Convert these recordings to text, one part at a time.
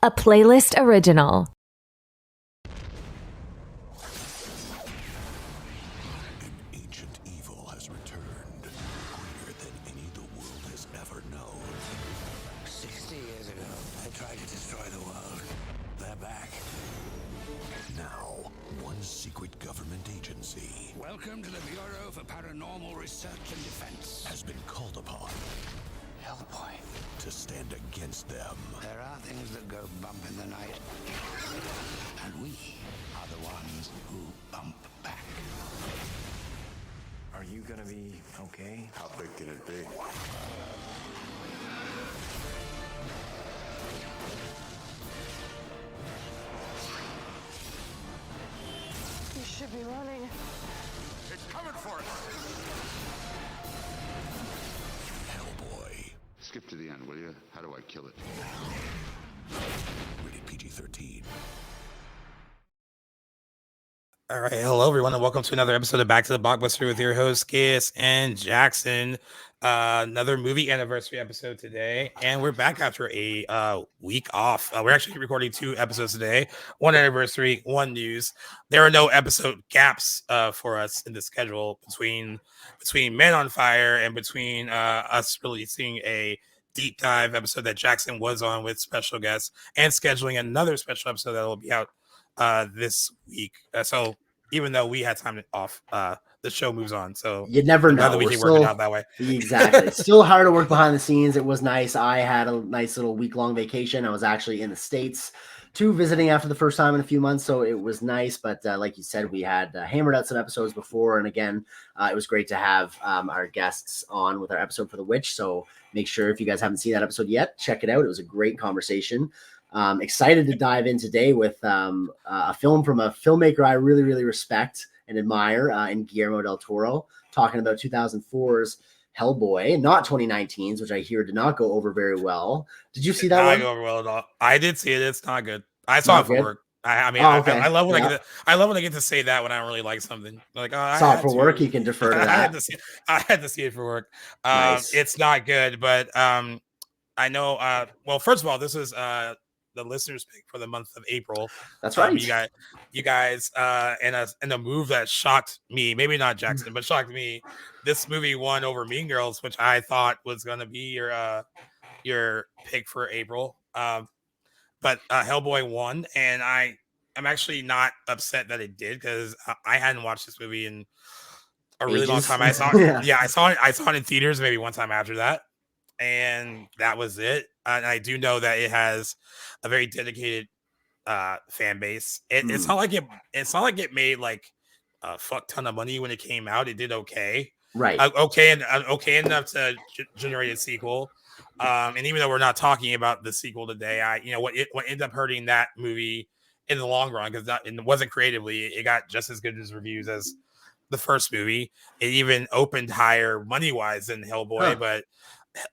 a playlist original. An ancient evil has returned, greater than any the world has ever known. 60 years ago, they tried to destroy the world. They're back. Now, one secret government agency Welcome to the Bureau for Paranormal Research and Defense. has been called upon Hellboy. to stand against them. There are things that go bump in the night. And we are the ones who bump back. Are you gonna be okay? How big can it be? You should be running. It's coming for us! Hellboy. Skip to the end, will you? How do I kill it? Rated PG-13. All right, hello everyone, and welcome to another episode of Back to the Blockbuster with your host Gis and Jackson. Another movie anniversary episode today, and we're back after a week off. We're actually recording 2 episodes today, one anniversary, one news. There are no episode gaps for us in the schedule between Men on Fire and between us releasing a deep dive episode that Jackson was on with special guests and scheduling another special episode that will be out this week. So even though we had time off, the show moves on. So you never know. We can work it out that way. Exactly. It's still hard to work behind the scenes. It was nice. I had a nice little week-long vacation. I was actually in the States too, visiting after the first time in a few months. So it was nice. But like you said, we had hammered out some episodes before. And again, it was great to have our guests on with our episode for The Witch. So make sure if you guys haven't seen that episode yet, check it out. It was a great conversation. Excited to dive in today with a film from a filmmaker I really, really respect and admire in Guillermo del Toro, talking about 2004's Hellboy, not 2019's, which I hear did not go over very well. Did you see that one? Not go over well at all. I did see it. It's not good. I saw it for work. I mean, okay. I love when I love when I get to say that when I don't really like something. Like, saw it for work. You can defer to that. I had to see it for work. Nice. It's not good, but I know. Well, first of all, this is the listeners' pick for the month of April. That's right. You guys, and a move that shocked me, maybe not Jackson, but shocked me. This movie won over Mean Girls, which I thought was going to be your pick for April. But Hellboy won, and I'm actually not upset that it did because I hadn't watched this movie in a really long time. I saw it. I saw it in theaters maybe one time after that, and that was it. And I do know that it has a very dedicated fan base. It's not like it made like a fuck ton of money when it came out. It did okay, right? Okay enough to generate a sequel. And even though we're not talking about the sequel today, what ended up hurting that movie in the long run, because it wasn't creatively, it got just as good as reviews as the first movie. It even opened higher money wise than Hellboy, but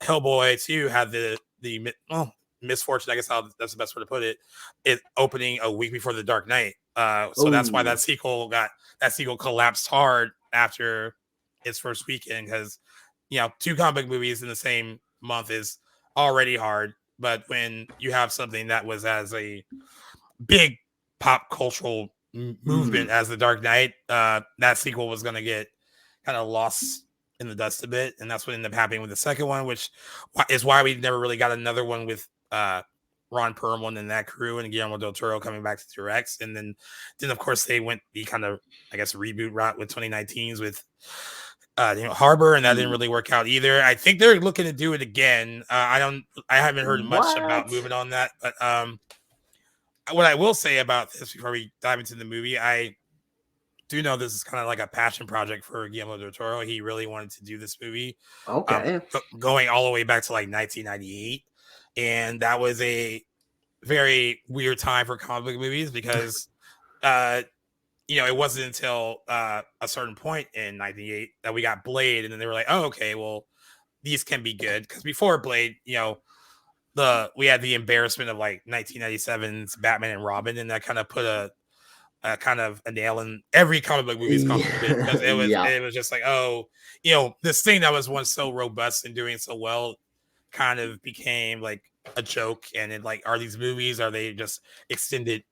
Hellboy 2 had the misfortune, I guess that's the best way to put it, opening a week before The Dark Knight. So that's why that sequel collapsed hard after its first weekend, because 2 comic book movies in the same month is already hard. But when you have something that was as a big pop cultural movement as The Dark Knight, that sequel was going to get kind of lost in the dust a bit, and that's what ended up happening with the second one, which is why we never really got another one with Ron Perlman and that crew and Guillermo del Toro coming back to direct. And then of course they went the kind of, I guess, reboot route with 2019's with Harbor, and that didn't really work out either. I think they're looking to do it again. I haven't heard much about moving on that, but what I will say about this before we dive into the movie, I do know this is kind of like a passion project for Guillermo del Toro. He really wanted to do this movie. Okay. Going all the way back to like 1998. And that was a very weird time for comic book movies because, it wasn't until a certain point in 98 that we got Blade. And then they were like, oh, okay, well, these can be good. Because before Blade, we had the embarrassment of like 1997's Batman and Robin. And that kind of put a kind of a nail in every comic book movie's comic book, because it was just like, this thing that was once so robust and doing so well kind of became like a joke, and it like, are these movies, are they just extended,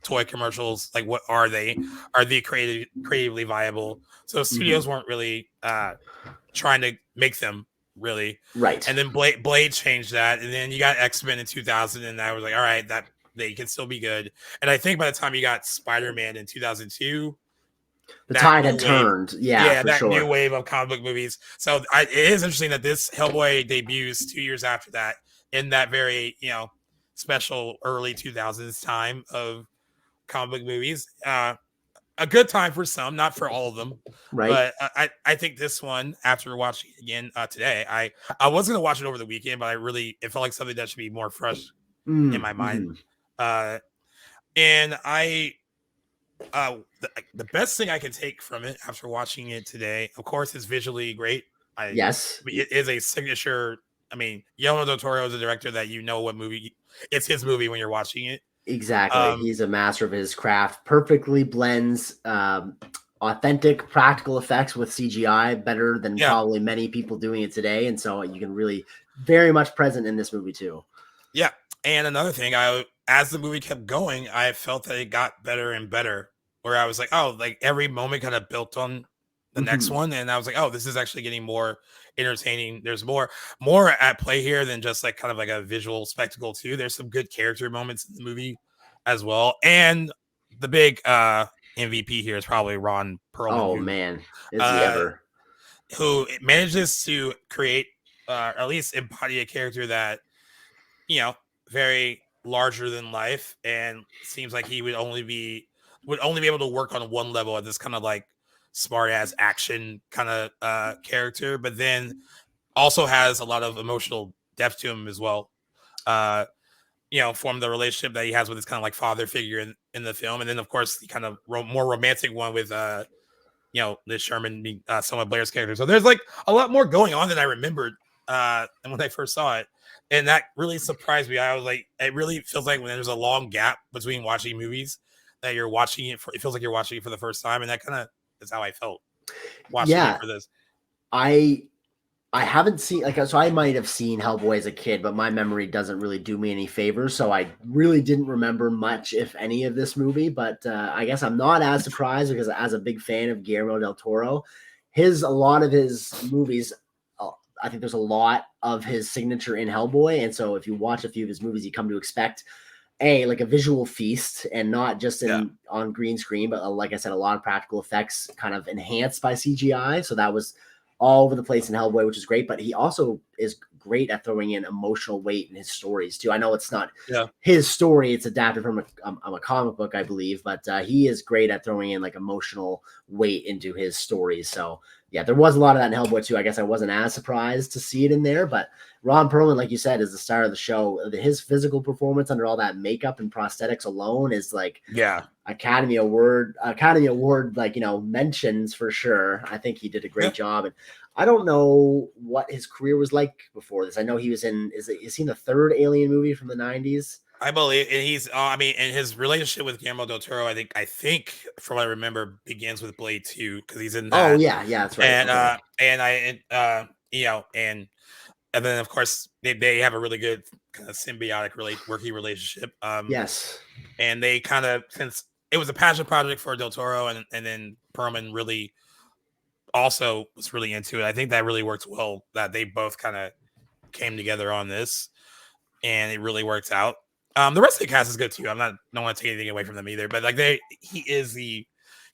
toy commercials? Like, what are they? Are they creatively viable? So studios weren't really trying to make them really. Right. And then Blade changed that, and then you got X-Men in 2000, and I was like, all right, that they can still be good. And I think by the time you got Spider-Man in 2002, the tide had turned. Yeah, for that sure. new wave of comic book movies. So it is interesting that this Hellboy debuts 2 years after that, in that very special early 2000s time of comic book movies. A good time for some, not for all of them. Right. But I think this one, after watching it again today, I was going to watch it over the weekend, but it felt like something that should be more fresh in my mind. And the best thing I can take from it after watching it today, of course, is visually great. Yes. It is a signature. I mean, Guillermo del Toro is a director that what movie, it's his movie when you're watching it. Exactly. He's a master of his craft, perfectly blends authentic practical effects with CGI better than probably many people doing it today. And so you can really very much present in this movie too. Yeah. And another thing, as the movie kept going, I felt that it got better and better, where I was like, oh, like every moment kind of built on the next one. And I was like, oh, this is actually getting more entertaining. There's more at play here than just like kind of like a visual spectacle too. There's some good character moments in the movie as well. And the big MVP here is probably Ron Perlman. Oh man, is he ever? Who manages to create at least embody a character that, very larger than life, and seems like he would only be able to work on one level at this kind of like smart ass action kind of character, but then also has a lot of emotional depth to him as well. From the relationship that he has with his kind of like father figure in the film, and then of course the kind of more romantic one with Liz Sherman being Selma Blair's character. So there's like a lot more going on than I remembered and when I first saw it. And that really surprised me. I was like, it really feels like when there's a long gap between watching movies that you're watching it it feels like you're watching it for the first time. And that kind of is how I felt watching it for this. I haven't seen so I might have seen Hellboy as a kid, but my memory doesn't really do me any favors. So I really didn't remember much, if any, of this movie. But I guess I'm not as surprised, because as a big fan of Guillermo del Toro, a lot of his movies, I think there's a lot of his signature in Hellboy. And so if you watch a few of his movies, you come to expect like a visual feast, and not just on green screen, but like I said, a lot of practical effects kind of enhanced by CGI. So that was all over the place in Hellboy, which is great. But he also is great at throwing in emotional weight in his stories too. I know it's not his story; it's adapted from a comic book, I believe. But he is great at throwing in like emotional weight into his stories. So yeah, there was a lot of that in Hellboy too. I guess I wasn't as surprised to see it in there. But Ron Perlman, like you said, is the star of the show. His physical performance under all that makeup and prosthetics alone is like Academy Award like mentions for sure. I think he did a great job. And I don't know what his career was like before this. I know he was in is he in the third Alien movie from the 90s? I believe, and he's and his relationship with Guillermo del Toro, I think from what I remember, begins with Blade 2, because he's in that. Oh yeah, that's right. And then of course they have a really good kind of symbiotic working relationship. Yes. And they kind of, since it was a passion project for del Toro, and then Perlman really also was really into it. I think that really worked well, that they both kind of came together on this, and it really worked out. The rest of the cast is good too. Don't want to take anything away from them either, but like he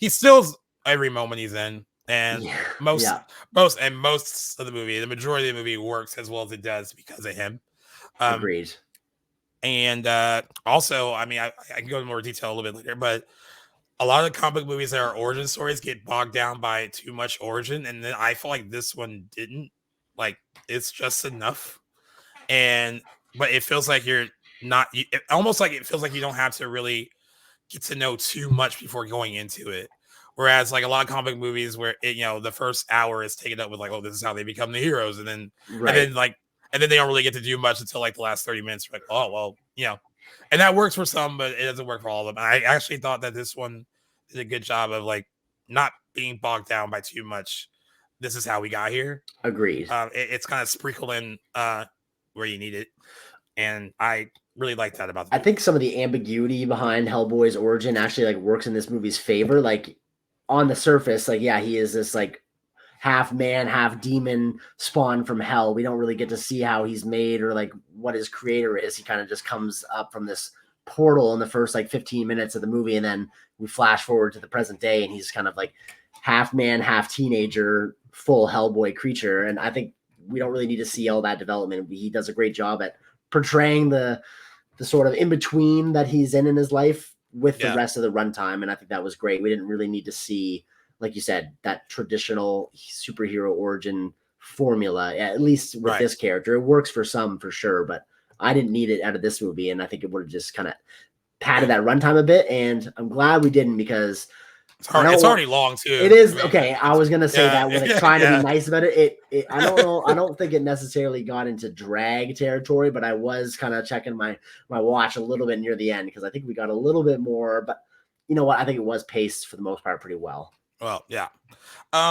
stills every moment he's in, and most of the movie, the majority of the movie works as well as it does because of him. Agreed. And also, I can go into more detail a little bit later, but a lot of comic movies that are origin stories get bogged down by too much origin, and then I feel like this one didn't. Like, it's just enough, but it feels like it feels like you don't have to really get to know too much before going into it. Whereas like a lot of comic movies where the first hour is taken up with like, oh, this is how they become the heroes, and then they don't really get to do much until like the last 30 minutes. You're like, oh well, and that works for some, but it doesn't work for all of them. I actually thought that this one did a good job of like not being bogged down by too much. This is how we got here. Agreed. It's kind of sprinkled in where you need it. and I really like that about the I movie. think some of the ambiguity behind Hellboy's origin actually like works in this movie's favor. Like on the surface, like yeah, he is this like half man, half demon spawned from hell. We don't really get to see how he's made or like what his creator is. He kind of just comes up from this portal in the first like 15 minutes of the movie, and then we flash forward to the present day, and he's kind of like half man, half teenager, full Hellboy creature. And I think we don't really need to see all that development. He does a great job at portraying the sort of in between that he's in his life with the rest of the runtime. And I think that was great. We didn't really need to see, like you said, that traditional superhero origin formula, at least with this character. It works for some for sure, but I didn't need it out of this movie. And I think it would have just kind of padded that runtime a bit. And I'm glad we didn't, because it's already long too. It is. Okay. I was going to say that with like trying to be nice about it. I don't know. I don't think it necessarily got into drag territory, but I was kind of checking my watch a little bit near the end, because I think we got a little bit more, but you know what? I think it was paced for the most part pretty well. Well, yeah.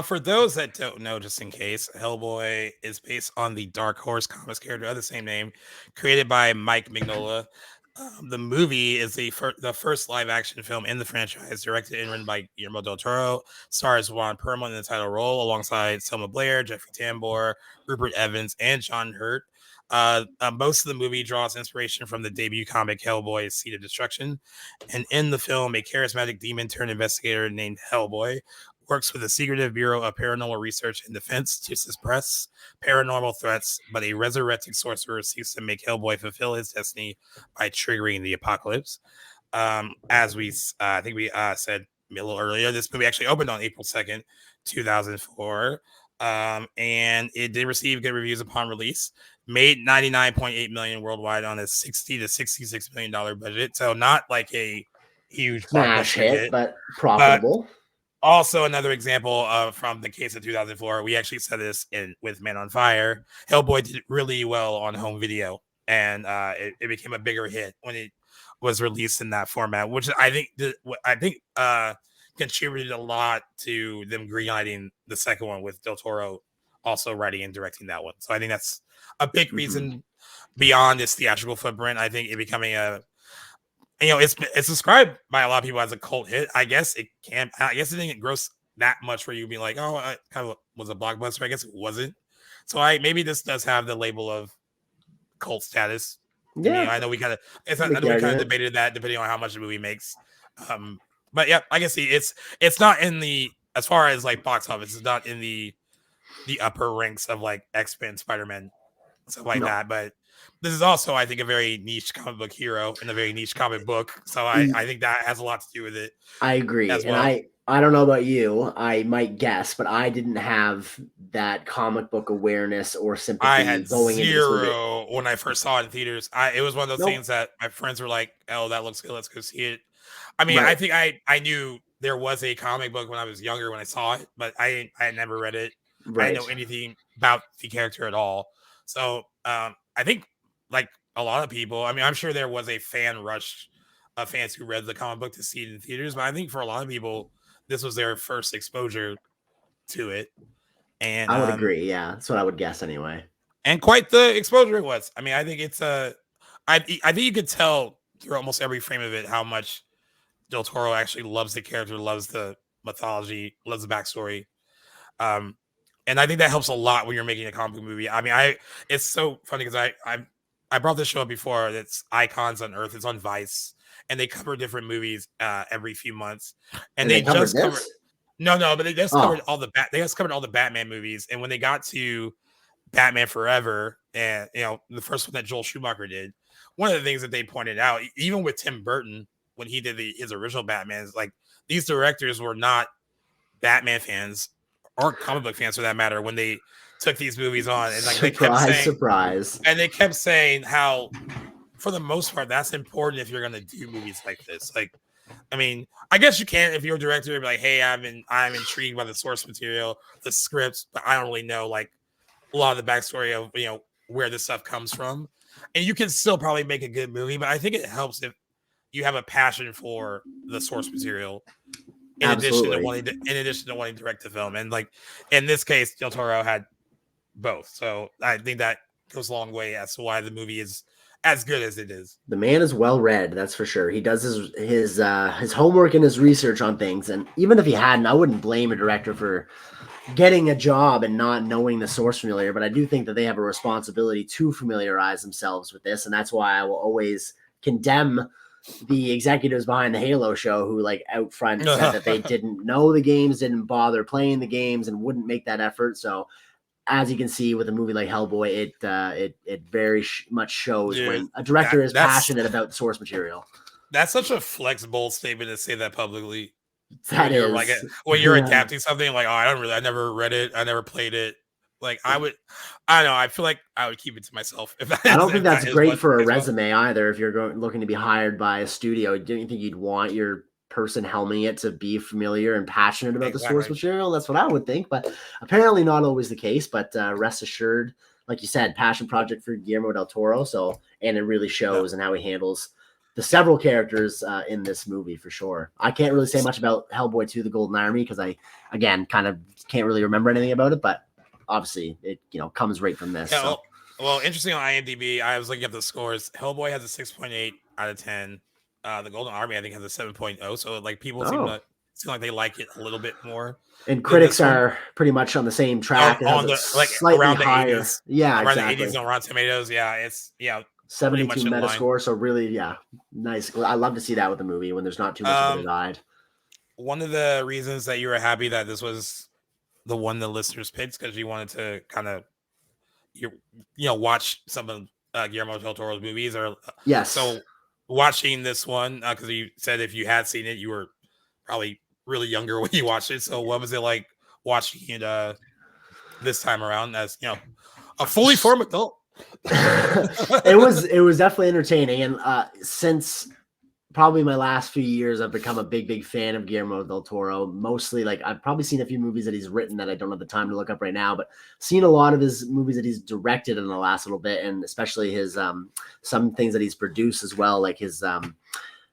For those that don't know, just in case, Hellboy is based on the Dark Horse Comics character of the same name, created by Mike Mignola. The movie is the first live-action film in the franchise, directed and written by Guillermo del Toro, stars Ron Perlman in the title role, alongside Selma Blair, Jeffrey Tambor, Rupert Evans, and John Hurt. Most of the movie draws inspiration from the debut comic Hellboy: Seed of Destruction, and in the film, a charismatic demon-turned-investigator named Hellboy works with the Secretive Bureau of Paranormal Research and Defense to suppress paranormal threats, but a resurrected sorcerer seeks to make Hellboy fulfill his destiny by triggering the apocalypse. As we, I think we said a little earlier, this movie actually opened on April 2nd, 2004, and it did receive good reviews upon release. Made $99.8 million worldwide on a $60 to $66 million budget, so not like a huge smash hit, but profitable. But also, another example from the case of 2004, we actually said this with Man on Fire. Hellboy did really well on home video, and it became a bigger hit when it was released in that format, which I think contributed a lot to them greenlighting the second one, with Del Toro also writing and directing that one. So I think that's a big reason beyond its theatrical footprint. I think it becoming it's described by a lot of people as a cult hit. I guess it didn't gross that much where you'd be like, oh, it kind of was a blockbuster. I guess it wasn't. So maybe this does have the label of cult status. Yeah, I know we kind of debated that depending on how much the movie makes. But yeah, I can see it's not in the, as far as like box office, it's not in the upper ranks of like X-Men, Spider-Man, stuff like that. But this is also, I think, a very niche comic book hero and a very niche comic book. So I think that has a lot to do with it. I agree. As well. And I don't know about you, I might guess, but I didn't have that comic book awareness or sympathy. I had going zero when I first saw it in theaters. It was one of those things that my friends were like, oh, that looks good, let's go see it. I mean, I think I knew there was a comic book when I was younger when I saw it, but I had never read it. I didn't know anything about the character at all. So I think, like a lot of people, I mean, I'm sure there was a fan rush of fans who read the comic book to see it in theaters, but I think for a lot of people, this was their first exposure to it. And I would agree. Yeah, that's what I would guess anyway. And quite the exposure it was. I mean, I think it's I think you could tell through almost every frame of it how much Del Toro actually loves the character, loves the mythology, loves the backstory. And I think that helps a lot when you're making a comic book movie. I mean, it's so funny because I brought this show up before. It's Icons on Earth. It's on Vice, and they cover different movies every few months. And they just covered but they just covered all the Batman movies. And when they got to Batman Forever, and the first one that Joel Schumacher did, one of the things that they pointed out, even with Tim Burton when he did his original Batman, is like these directors were not Batman fans or comic book fans for that matter when they took these movies on, and like surprise. And they kept saying how, for the most part, that's important if you're gonna do movies like this. Like, I mean, I guess you can if you're a director, be like, hey, I'm intrigued by the source material, the scripts, but I don't really know like a lot of the backstory of where this stuff comes from. And you can still probably make a good movie, but I think it helps if you have a passion for the source material. In addition to wanting to direct the film, and like in this case, Del Toro had both, so I think that goes a long way as to why the movie is as good as it is. The man is well read, that's for sure. He does his homework and his research on things, and even if he hadn't, I wouldn't blame a director for getting a job and not knowing the source familiar. But I do think that they have a responsibility to familiarize themselves with this, and that's why I will always condemn the executives behind the Halo show who like out front said that they didn't know the games, didn't bother playing the games, and wouldn't make that effort. So as you can see with a movie like Hellboy, it very much shows when a director is passionate about the source material. That's such a flexible statement to say that publicly. That is like when you're adapting something like, oh, I never read it, I never played it. Like I don't know. I feel like I would keep it to myself. I don't think that's great for a resume either. If you're looking to be hired by a studio, don't you think you'd want your person helming it to be familiar and passionate about the source material? That's what I would think, but apparently not always the case. But rest assured, like you said, passion project for Guillermo del Toro. So, and it really shows in how he handles the several characters in this movie for sure. I can't really say much about Hellboy 2: The Golden Army because I, again, kind of can't really remember anything about it, but obviously it comes right from this. Yeah, so. well, interesting on IMDb, I was looking at the scores. Hellboy has a 6.8 out of 10. The Golden Army, I think, has a 7.0. So like people seem like they like it a little bit more. And critics are pretty much on the same track. On the slightly around higher. The 80s. Yeah, around exactly. the 80s on Rotten Tomatoes. Yeah, it's 72 Metascore. So really, nice. I love to see that with a movie when there's not too much of a divide. One of the reasons that you were happy that this was the one the listeners picked because you wanted to kind of watch some of Guillermo del Toro's movies, or yes. So watching this one because you said if you had seen it, you were probably really younger when you watched it. So what was it like watching it this time around as a fully formed adult? It was definitely entertaining, and since probably my last few years, I've become a big fan of Guillermo del Toro. Mostly, like I've probably seen a few movies that he's written that I don't have the time to look up right now, but seen a lot of his movies that he's directed in the last little bit, and especially his some things that he's produced as well, like his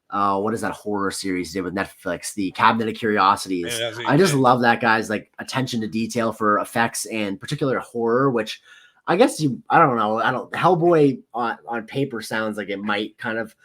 what is that horror series he did with Netflix, The Cabinet of Curiosities. I just love that guy's like attention to detail for effects and particular horror, which I guess Hellboy on paper sounds like it might kind of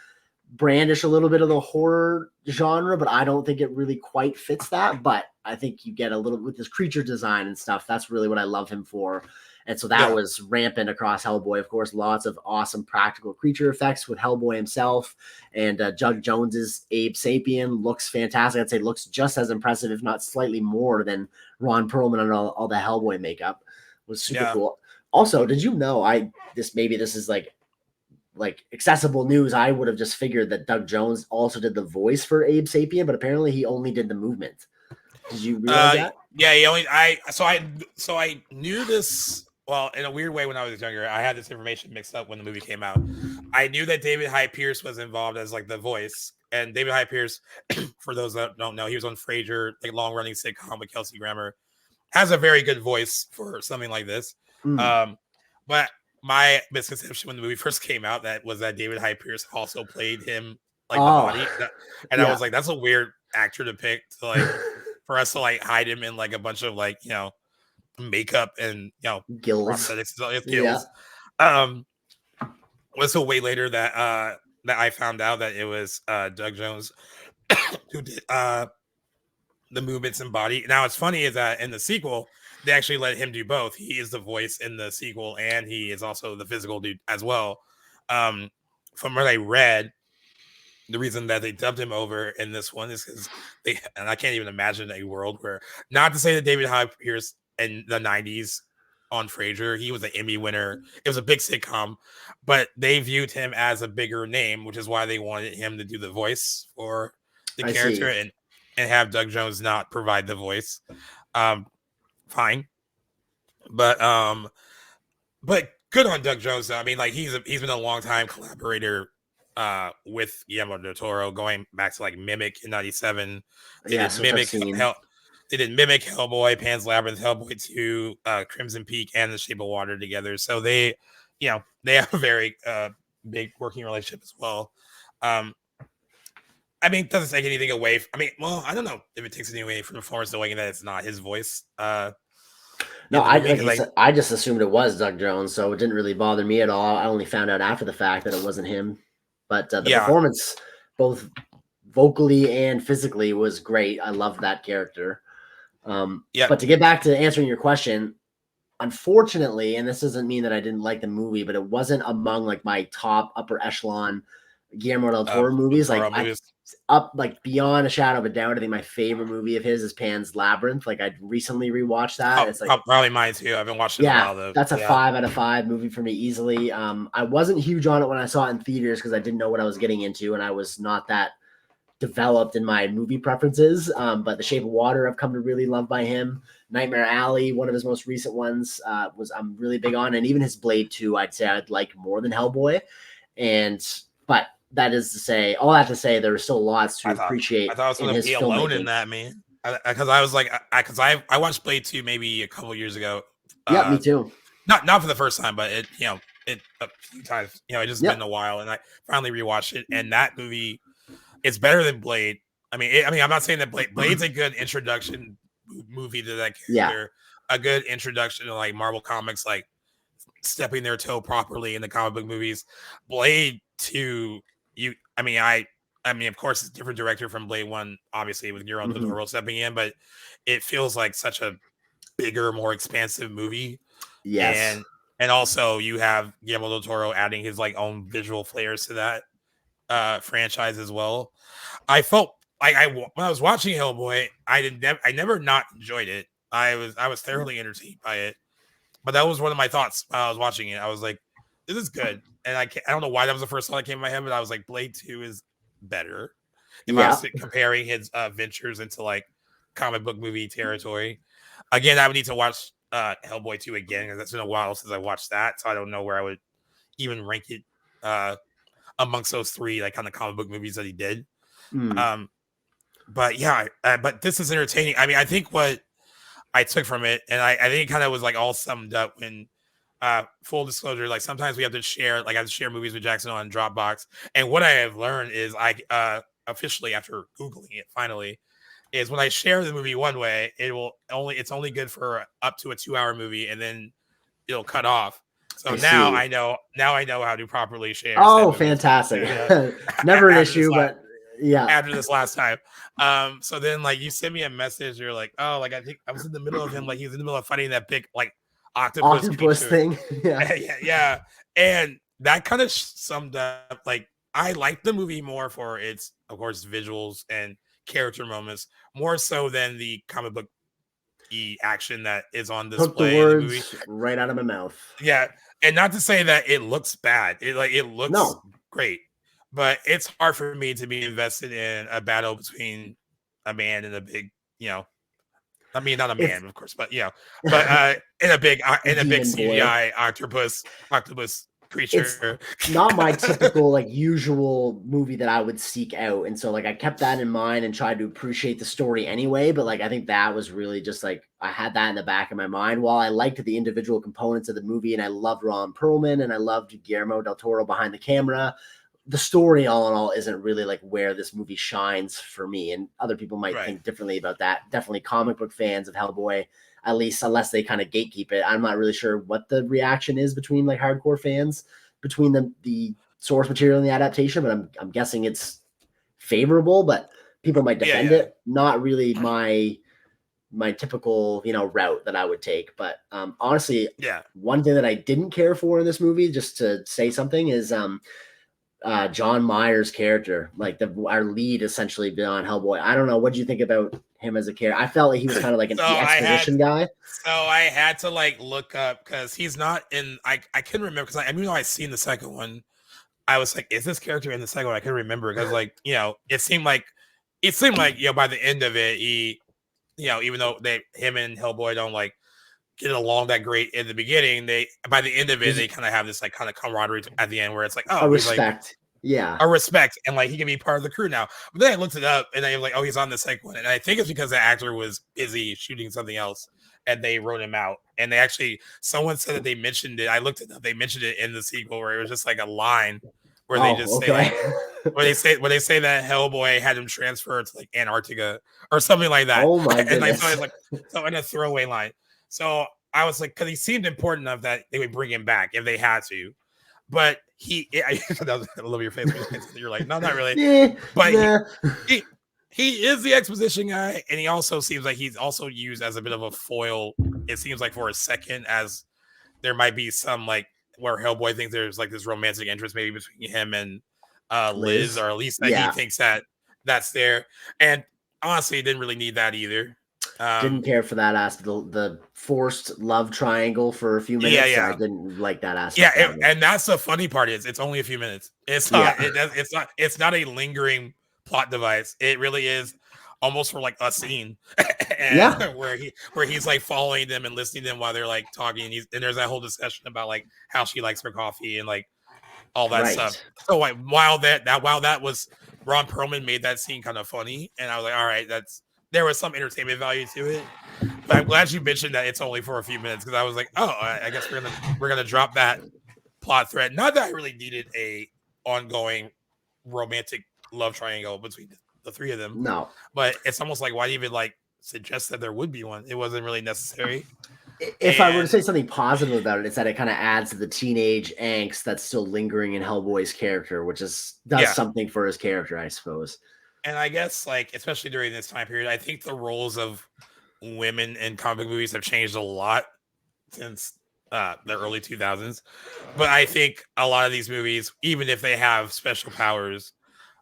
brandish a little bit of the horror genre, but I don't think it really quite fits that. But I think you get a little with this creature design and stuff. That's really what I love him for. And so that was rampant across Hellboy. Of course, lots of awesome practical creature effects with Hellboy himself, and Doug Jones's Abe Sapien looks fantastic. I'd say looks just as impressive, if not slightly more, than Ron Perlman and all the Hellboy makeup. Was super cool. Also, did you know this is like accessible news? I would have just figured that Doug Jones also did the voice for Abe Sapien, but apparently he only did the movement. Did you realize that? Yeah, he only I knew this. Well, in a weird way, when I was younger, I had this information mixed up when the movie came out. I knew that David Hyde Pierce was involved as like the voice, and David Hyde Pierce, for those that don't know, he was on Frasier, like long-running sitcom with Kelsey Grammer, has a very good voice for something like this. But my misconception when the movie first came out that David Hyde Pierce also played him like the body, and I was like, that's a weird actor to pick to like for us to like hide him in like a bunch of like makeup and prosthetics and gills. Was so way later that I found out that it was Doug Jones who did the movements and body. Now it's funny is that in the sequel they actually let him do both. He is the voice in the sequel and he is also the physical dude as well. From what I read, the reason that they dubbed him over in this one is because and I can't even imagine a world where, not to say that David Hyde Pierce in the 90s on Frasier, he was an Emmy winner. It was a big sitcom, but they viewed him as a bigger name, which is why they wanted him to do the voice for the character and have Doug Jones not provide the voice. Fine. But good on Doug Jones. I mean, like he's been a long time collaborator with Guillermo del Toro, going back to like Mimic in '97. They did Mimic, Hellboy, Pan's Labyrinth, Hellboy 2, Crimson Peak, and The Shape of Water together. So they have a very big working relationship as well. I mean, it doesn't take anything away. I don't know if it takes anything away from the performance, knowing that it's not his voice. No, in the I movie? like 'Cause, I said, I just assumed it was Doug Jones, so it didn't really bother me at all. I only found out after the fact that it wasn't him. But the yeah, performance, both vocally and physically, was great. I loved that character. yeah. But to get back to answering your question, unfortunately, and this doesn't mean that I didn't like the movie, but it wasn't among like my top upper echelon Guillermo del Toro movies. Like Toro movies. up like beyond a shadow of a doubt, I think my favorite movie of his is Pan's Labyrinth. Like I recently rewatched that. It's like Probably mine too. I haven't watched it in a yeah, while though. that's a Yeah. 5 out of 5 movie for me easily. I wasn't huge on it when I saw it in theaters because I didn't know what I was getting into, and I was not that developed in my movie preferences. But The Shape of Water, I've come to really love by him. Nightmare Alley, one of his most recent ones, was I'm really big on, and even his Blade 2, I'd say I'd like more than Hellboy. But that is to say, all that to say, there are still lots to appreciate I thought I was in going to his be alone filmmaking. in that, man. Because I was like, I watched Blade 2 maybe a couple years ago. Yeah, me too. Not for the first time, but it a few times. It just Yep. been a while, and I finally rewatched it. And that movie, it's better than Blade. I mean, I'm not saying that Blade's a good introduction movie to that character, a good introduction to like Marvel Comics, like stepping their toe properly in the comic book movies. Blade 2, I mean, of course, it's a different director from Blade 1, obviously, with Guillermo del Toro stepping in, but it feels like such a bigger, more expansive movie. Yes. And also you have Guillermo del Toro adding his like own visual flares to that franchise as well. I felt like when I was watching Hellboy, I never not enjoyed it. I was thoroughly entertained by it. But that was one of my thoughts while I was watching it. I was like, this is good. And I don't know why that was the first thought that came to my head, but I was like, Blade 2 is better. If I was comparing his ventures into like comic book movie territory. Again, I would need to watch Hellboy 2 again, because that's been a while since I watched that. So I don't know where I would even rank it amongst those three like kind of comic book movies that he did. But yeah, but this is entertaining. I mean, I think what I took from it, and I think it kind of was like all summed up when full disclosure, like sometimes we have to share, like I have to share movies with Jackson on Dropbox. And what I have learned is officially, after Googling it finally, is when I share the movie one way, it's only good for up to a 2-hour movie, and then it'll cut off. So now I know how to properly share. Oh, fantastic. Never an issue, but yeah. After this last time. So then like you send me a message, you're like, oh, like I think I was in the middle of him, like he was in the middle of fighting that big like octopus thing. Yeah. And that kind of summed up, like I like the movie more for its, of course, visuals and character moments, more so than the comic book action that is on display. Took the words right out of my mouth. Yeah. And not to say that it looks bad. It looks great. But it's hard for me to be invested in a battle between a man and a big, I mean, not a man, of course, but in a big CGI octopus creature. It's not my typical like usual movie that I would seek out, and so like I kept that in mind and tried to appreciate the story anyway. But like I think that was really just like I had that in the back of my mind. While I liked the individual components of the movie, and I loved Ron Perlman and I loved Guillermo del Toro behind the camera, the story all in all isn't really like where this movie shines for me, and other people might think differently about that. Definitely comic book fans of Hellboy, at least, unless they kind of gatekeep it. I'm not really sure what the reaction is between like hardcore fans between the source material and the adaptation, but I'm guessing it's favorable, but people might defend it. Not really my typical, route that I would take. But honestly, one thing that I didn't care for in this movie, just to say something, is John Mayer's character, like our lead essentially beyond Hellboy. I don't know. What do you think about him as a character? I felt like he was kind of like an exposition guy. So I had to like look up, because he's not in. I couldn't remember, because I know I seen the second one. I was like, is this character in the second one? I couldn't remember, because like it seemed like by the end of it, he even though him and Hellboy don't like get along that great in the beginning, by the end of it they kind of have this like kind of camaraderie at the end, where it's like, oh, a respect. A respect, and like he can be part of the crew now. But then I looked it up, and I'm like, oh, he's on the second one, and I think it's because the actor was busy shooting something else, and they wrote him out. And someone said that they mentioned it. I looked it up. They mentioned it in the sequel, where it was just like a line where they just say like, where they say that Hellboy had him transferred to like Antarctica or something like that. Oh my goodness! And so in a throwaway line. So I was like, because he seemed important enough that they would bring him back if they had to. But I love your face. You're like, no, not really. Yeah, But nah. he is the exposition guy, and he also seems like he's also used as a bit of a foil. It seems like for a second, as there might be some like where Hellboy thinks there's like this romantic interest maybe between him and Liz, or at least that he thinks that's there. And honestly, it didn't really need that either. Didn't care for that aspect. The forced love triangle for a few minutes. Yeah. I didn't like that aspect. Yeah, and that's the funny part is it's only a few minutes. It's not. It's not a lingering plot device. It really is almost for like a scene. where he's like following them and listening to them while they're like talking. And there's that whole discussion about like how she likes her coffee and like all that stuff. So like while that was Ron Perlman made that scene kind of funny, and I was like, all right, there was some entertainment value to it. But I'm glad you mentioned that it's only for a few minutes, because I was like, oh, I guess we're gonna drop that plot thread. Not that I really needed a ongoing romantic love triangle between the three of them. No, but it's almost like, why even like suggest that there would be one? It wasn't really necessary. If I were to say something positive about it, it's that it kind of adds to the teenage angst that's still lingering in Hellboy's character, which does something for his character, I suppose. And I guess, like, especially during this time period, I think the roles of women in comic movies have changed a lot since the early 2000s. But I think a lot of these movies, even if they have special powers,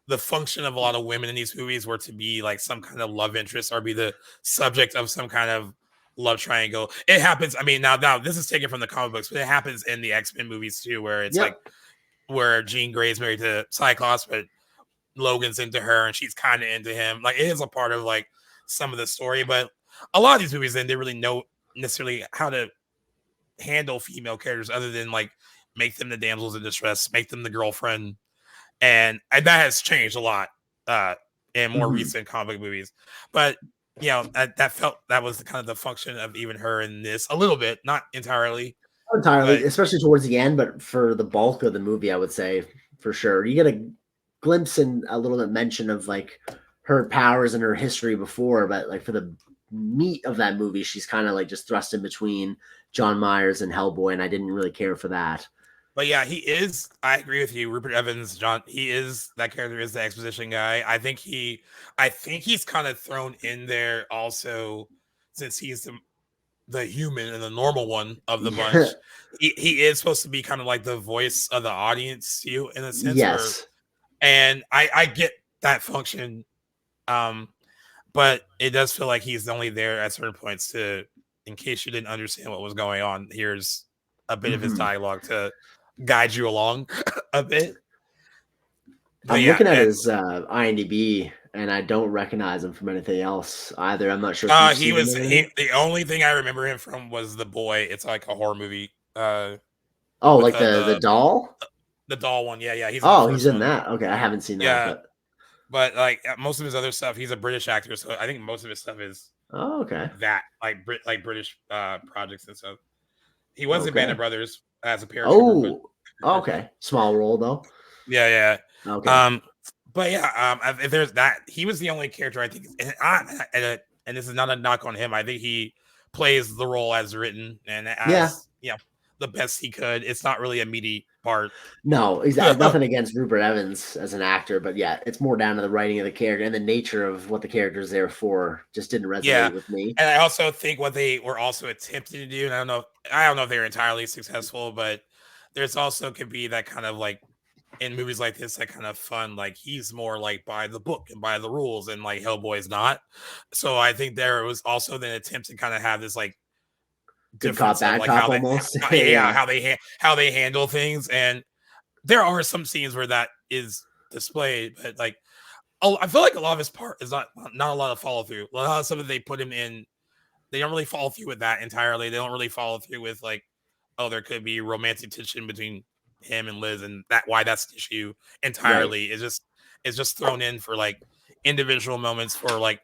the function of a lot of women in these movies were to be like some kind of love interest or be the subject of some kind of love triangle. It happens. I mean, now this is taken from the comic books, but it happens in the X-Men movies too, where it's like where Jean Grey's married to Cyclops, but Logan's into her and she's kind of into him. Like, it is a part of like some of the story, but a lot of these movies then they really know necessarily how to handle female characters other than like make them the damsels in distress, make them the girlfriend, and that has changed a lot in more recent comic movies. But you know, that was the kind of the function of even her in this a little bit, not entirely, especially towards the end, but for the bulk of the movie, I would say for sure you get a glimpse and a little bit mention of like her powers and her history before, but like for the meat of that movie, she's kind of like just thrust in between John Myers and Hellboy, and I didn't really care for that. But yeah, I agree with you, Rupert Evans. That character is the exposition guy. I think he's kind of thrown in there also, since he's the human and the normal one of the bunch. He is supposed to be kind of like the voice of the audience too, in a sense. Yes. And I get that function, but it does feel like he's only there at certain points to, in case you didn't understand what was going on, here's a bit of his dialogue to guide you along a bit. I'm looking at his IMDb, and I don't recognize him from anything else either. I'm not sure. The only thing I remember him from was The Boy. It's like a horror movie. Like the doll. The doll one, yeah. He's in that. Okay, I haven't seen that. Yeah, but like most of his other stuff, he's a British actor, so I think most of his stuff is that like British projects and stuff. He was in Band of Brothers as a paratrooper. Okay, small role though. Yeah. Okay. But yeah, if there's that, he was the only character I think, and this is not a knock on him. I think he plays the role as written and as the best he could. It's not really a meaty part. No, exactly. Nothing against Rupert Evans as an actor, but yeah, it's more down to the writing of the character and the nature of what the character is there for. Just didn't resonate with me. And I also think what they were also attempting to do, and I don't know if they were entirely successful, but there's also could be that kind of like in movies like this, that kind of fun, like he's more like by the book and by the rules, and like Hellboy's not. So I think there was also the attempt to kind of have this like good cop, bad cop almost. How they handle things, and there are some scenes where that is displayed, but like I feel like a lot of his part is not a lot of follow through. A lot of stuff that they put him in, they don't really follow through with that entirely. They don't really follow through with like, oh, there could be romantic tension between him and Liz, and why that's the issue entirely. It's just thrown in for like individual moments, for like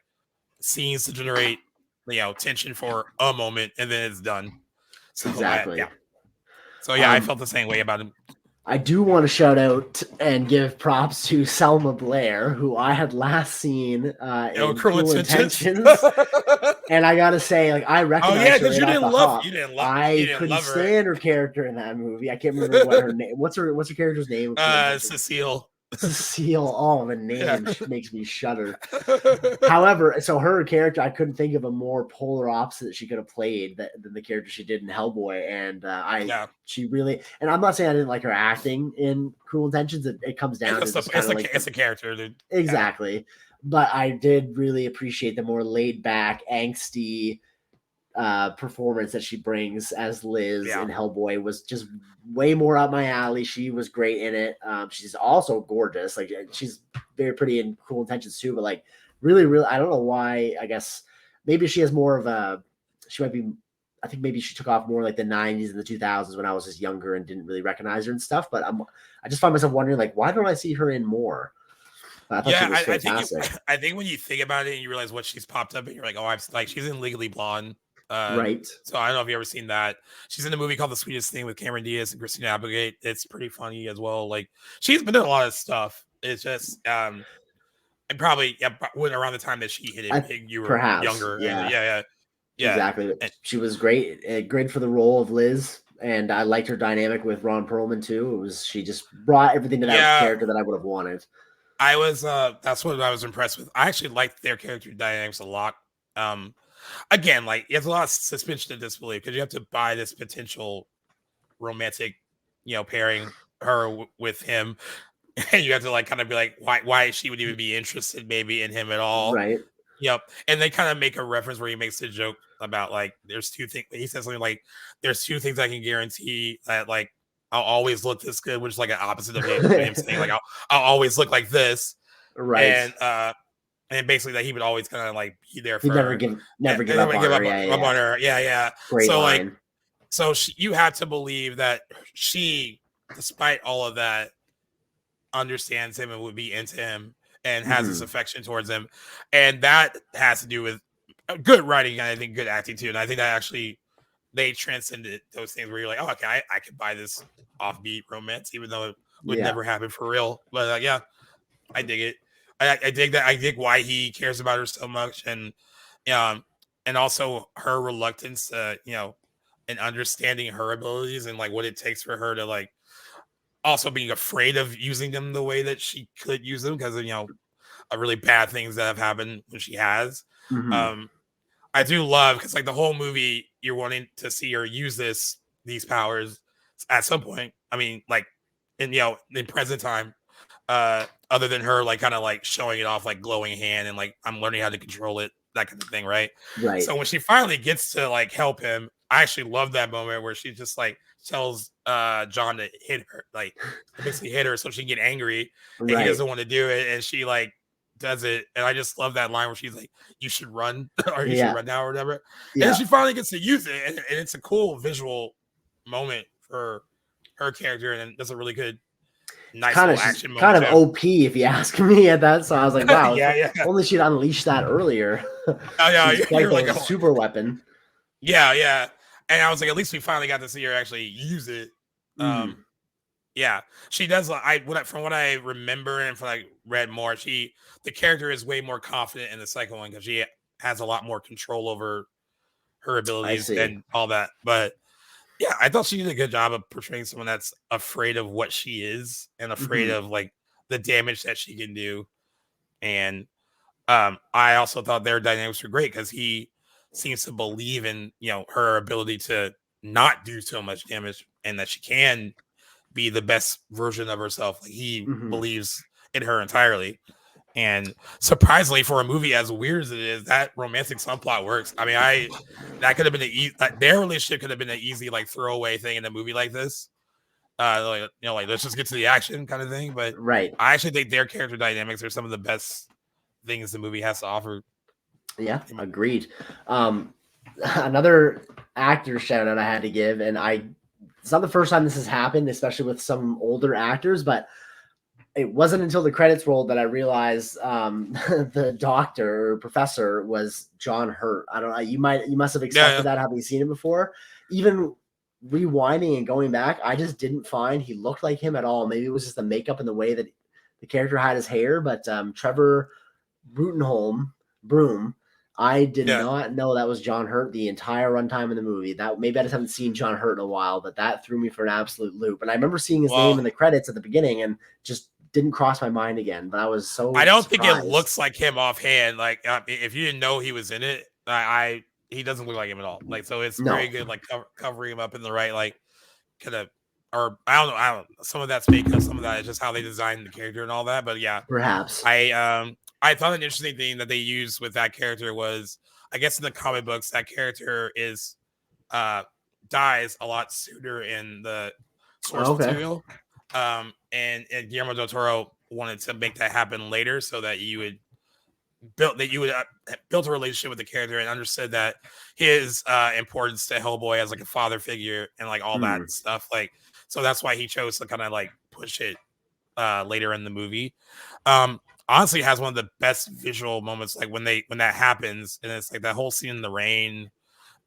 scenes to generate tension for a moment, and then it's done. So, exactly. So I felt the same way about him. I do want to shout out and give props to Selma Blair, who I had last seen in Cruel Intentions. And I gotta say, like, I recognized her because right off the hop. you didn't I couldn't love her. stand her character in that movie. I can't remember what her name. What's her character's name? Cecile. Cecile. Oh, the name makes me shudder. However, so her character, I couldn't think of a more polar opposite that she could have played than the character she did in Hellboy. And she really, and I'm not saying I didn't like her acting in Cruel Intentions. It comes down to it's a character, dude. Exactly. Yeah. But I did really appreciate the more laid back, angsty performance that she brings as Liz in Hellboy was just way more up my alley. She was great in it. She's also gorgeous. Like, she's very pretty in Cruel Intentions too, but like really, I don't know why. I guess maybe she has more of I think maybe she took off more like the 90s and the 2000s when I was just younger and didn't really recognize her and stuff. But I just find myself wondering, like, why don't I see her in more? I thought she was fantastic. I think when you think about it and you realize what she's popped up and you're like, oh, she's in Legally Blonde. Right. So I don't know if you ever seen that. She's in a movie called The Sweetest Thing with Cameron Diaz and Christina Applegate. It's pretty funny as well. Like, she's been in a lot of stuff. It's just and probably when around the time that she hit it big, you were perhaps younger. Yeah. Exactly. And she was great for the role of Liz. And I liked her dynamic with Ron Perlman too. She just brought everything to that character that I would have wanted. I was that's what I was impressed with. I actually liked their character dynamics a lot. Again, like, it's a lot of suspension of disbelief because you have to buy this potential romantic, pairing her with him, and you have to like kind of be like, why she would even be interested maybe in him at all, right? Yep. And they kind of make a reference where he makes a joke about like there's two things. He says something like, "There's two things I can guarantee that like I'll always look this good," which is like an opposite of him saying like I'll always look like this, right? And basically that he would always kind of like be there for He'd her. never give up on her. Yeah. Great so line. You have to believe that she, despite all of that, understands him and would be into him and has this affection towards him. And that has to do with good writing and I think good acting too. And I think that actually they transcended those things where you're like, oh, okay, I could buy this offbeat romance, even though it would never happen for real. But I dig it. I dig that. I dig why he cares about her so much, and also her reluctance, and understanding her abilities and like what it takes for her to like also being afraid of using them the way that she could use them because of of really bad things that have happened when she has. I do love because like the whole movie you're wanting to see her use these powers at some point. I mean, like in present time. Other than her like kind of like showing it off like glowing hand and like I'm learning how to control it, that kind of thing, right? So when she finally gets to like help him, I actually love that moment where she just like tells John to hit her, like basically hit her so she can get angry and he doesn't want to do it, and she like does it, and I just love that line where she's like, "You should run," or "You should run now," or whatever. And then she finally gets to use it, and it's a cool visual moment for her character, and that's a really good. Nice action moment. Kind of OP, if you ask me at that. So I was like, wow, only she'd unleashed that earlier. You're like a super weapon. Yeah. And I was like, at least we finally got to see her actually use it. She does. From what I remember and from I read more, the character is way more confident in the second one because she has a lot more control over her abilities and all that. But yeah, I thought she did a good job of portraying someone that's afraid of what she is and afraid of like the damage that she can do. And I also thought their dynamics were great because he seems to believe in her ability to not do so much damage and that she can be the best version of herself. Like he believes in her entirely. And surprisingly, for a movie as weird as it is, that romantic subplot works. I mean, that could have been their relationship could have been an easy like throwaway thing in a movie like this. Like let's just get to the action kind of thing. But I actually think their character dynamics are some of the best things the movie has to offer. Yeah, agreed. Another actor shout out I had to give, and it's not the first time this has happened, especially with some older actors, but it wasn't until the credits rolled that I realized the doctor or professor was John Hurt. I don't know. You must have expected that having seen it before. Even rewinding and going back, I just didn't find he looked like him at all. Maybe it was just the makeup and the way that the character had his hair, but Trevor Broom, I did not know that was John Hurt the entire runtime of the movie. That maybe I just haven't seen John Hurt in a while, but that threw me for an absolute loop. And I remember seeing his name in the credits at the beginning and just didn't cross my mind again. But I was so I don't surprised. think it looks like him offhand. Like if you didn't know he was in it, he doesn't look like him at all. Like so, it's very good. Like covering him up in the right, like kind of, or I don't know. Some of that's makeup, some of that is just how they designed the character and all that. But yeah, perhaps I thought an interesting thing that they used with that character was, I guess in the comic books, that character is dies a lot sooner in the source material. And Guillermo del Toro wanted to make that happen later so that you would build a relationship with the character and understood that his importance to Hellboy as like a father figure and like all that stuff. Like, so that's why he chose to kind of like push it later in the movie. Honestly, it has one of the best visual moments, like when that happens, and it's like that whole scene in the rain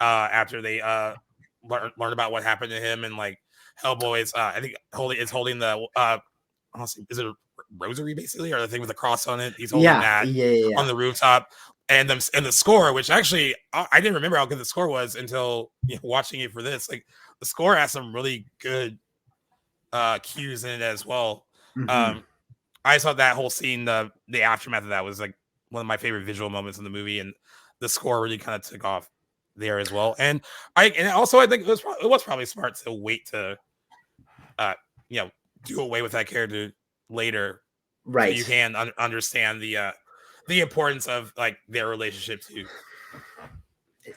after they learn about what happened to him, and like Hellboy is I think holding the honestly, is it a rosary basically, or the thing with the cross on it? He's holding that on the rooftop, and the score, which actually I didn't remember how good the score was until watching it for this. Like the score has some really good cues in it as well. I saw that whole scene, the aftermath of that was like one of my favorite visual moments in the movie, and the score really kind of took off there as well. And also I think it was probably smart to wait to do away with that character later, right? So you can understand the importance of like their relationship too.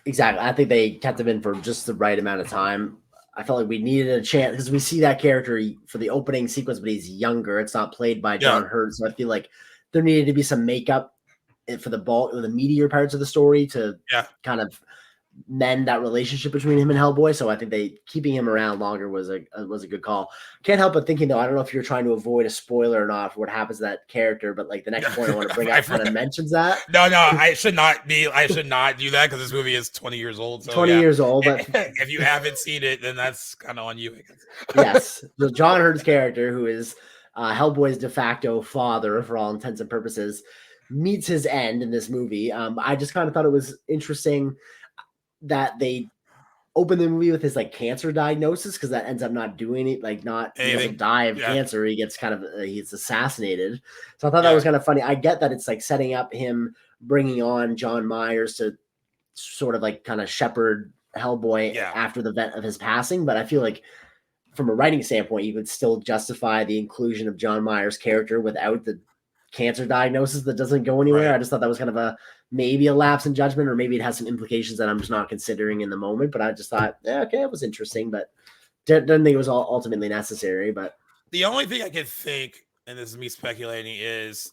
Exactly. I think they kept him in for just the right amount of time. I felt like we needed a chance because we see that character for the opening sequence, but he's younger. It's not played by John Hurt. So I feel like there needed to be some makeup for the meatier parts of the story to kind of mend that relationship between him and Hellboy. So I think keeping him around longer was a good call. Can't help but thinking though, I don't know if you're trying to avoid a spoiler or not for what happens to that character, but like the next point I want to bring up kind of mentions that. No, I should not do that because this movie is 20 years old. So 20 years old, but if you haven't seen it, then that's kind of on you, I guess. Yes. So John Hurt's character, who is Hellboy's de facto father for all intents and purposes, meets his end in this movie. I just kind of thought it was interesting that they open the movie with his like cancer diagnosis, because that ends up not doing it, like he doesn't die of cancer. He gets kind of he's assassinated. So I thought that was kind of funny. I get that it's like setting up him bringing on John Myers to sort of like kind of shepherd Hellboy after the event of his passing, but I feel like from a writing standpoint, you could still justify the inclusion of John Myers' character without the cancer diagnosis that doesn't go anywhere. Right. I just thought that was kind of maybe a lapse in judgment, or maybe it has some implications that I'm just not considering in the moment. But I just thought, okay, it was interesting, but didn't think it was ultimately necessary. But the only thing I could think, and this is me speculating, is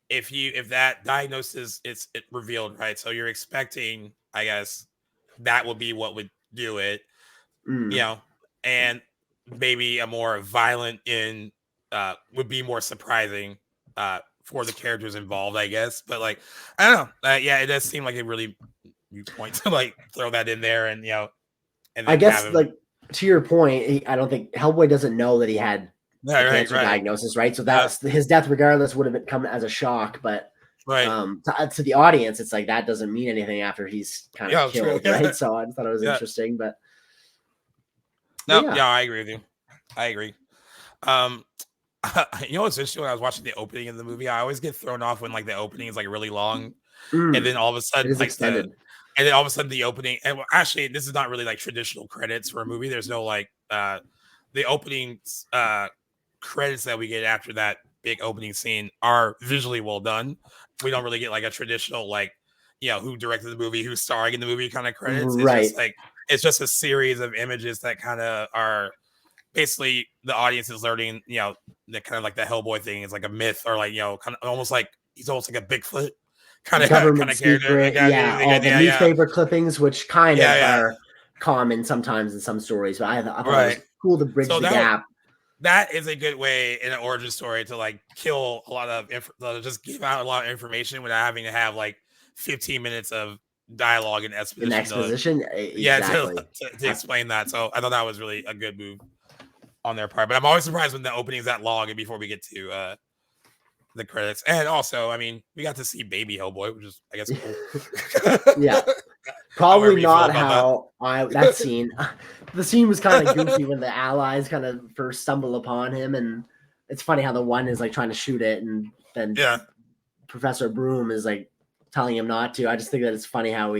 if that diagnosis is revealed, right? So you're expecting, I guess, that would be what would do it, and maybe a more violent would be more surprising for the characters involved, I guess. But like, I don't know. It does seem like a really point to like throw that in there, and and I guess like to your point, I don't think Hellboy doesn't know that he had a cancer diagnosis, right? So that's his death, regardless, would have come as a shock. But to the audience, it's like that doesn't mean anything after he's kind of killed, right? So I thought it was interesting, but I agree with you. I agree. What's interesting, when I was watching the opening of the movie, I always get thrown off when like the opening is like really long, and then all of a sudden like the opening, and actually this is not really like traditional credits for a movie. There's no like the opening credits that we get after that big opening scene are visually well done. We don't really get like a traditional like who directed the movie, who's starring in the movie kind of credits. It's just a series of images that kind of are basically the audience is learning, that kind of like the Hellboy thing is like a myth, or like, kind of almost like he's almost like a Bigfoot kind of character. All the newspaper clippings, which kind of are common sometimes in some stories, but I thought it was cool to bridge the gap. That is a good way in an origin story to like kill a lot of just give out a lot of information without having to have like 15 minutes of dialogue and In exposition. exactly. To explain that. So I thought that was really a good move on their part. But I'm always surprised when the opening is that long and before we get to the credits. And also, I mean, we got to see baby Hellboy, which is, I guess, cool. Yeah. Probably not how that scene. The scene was kind of goofy when the allies kind of first stumble upon him, and it's funny how the one is like trying to shoot it, and then Professor Broom is like telling him not to. I just think that it's funny how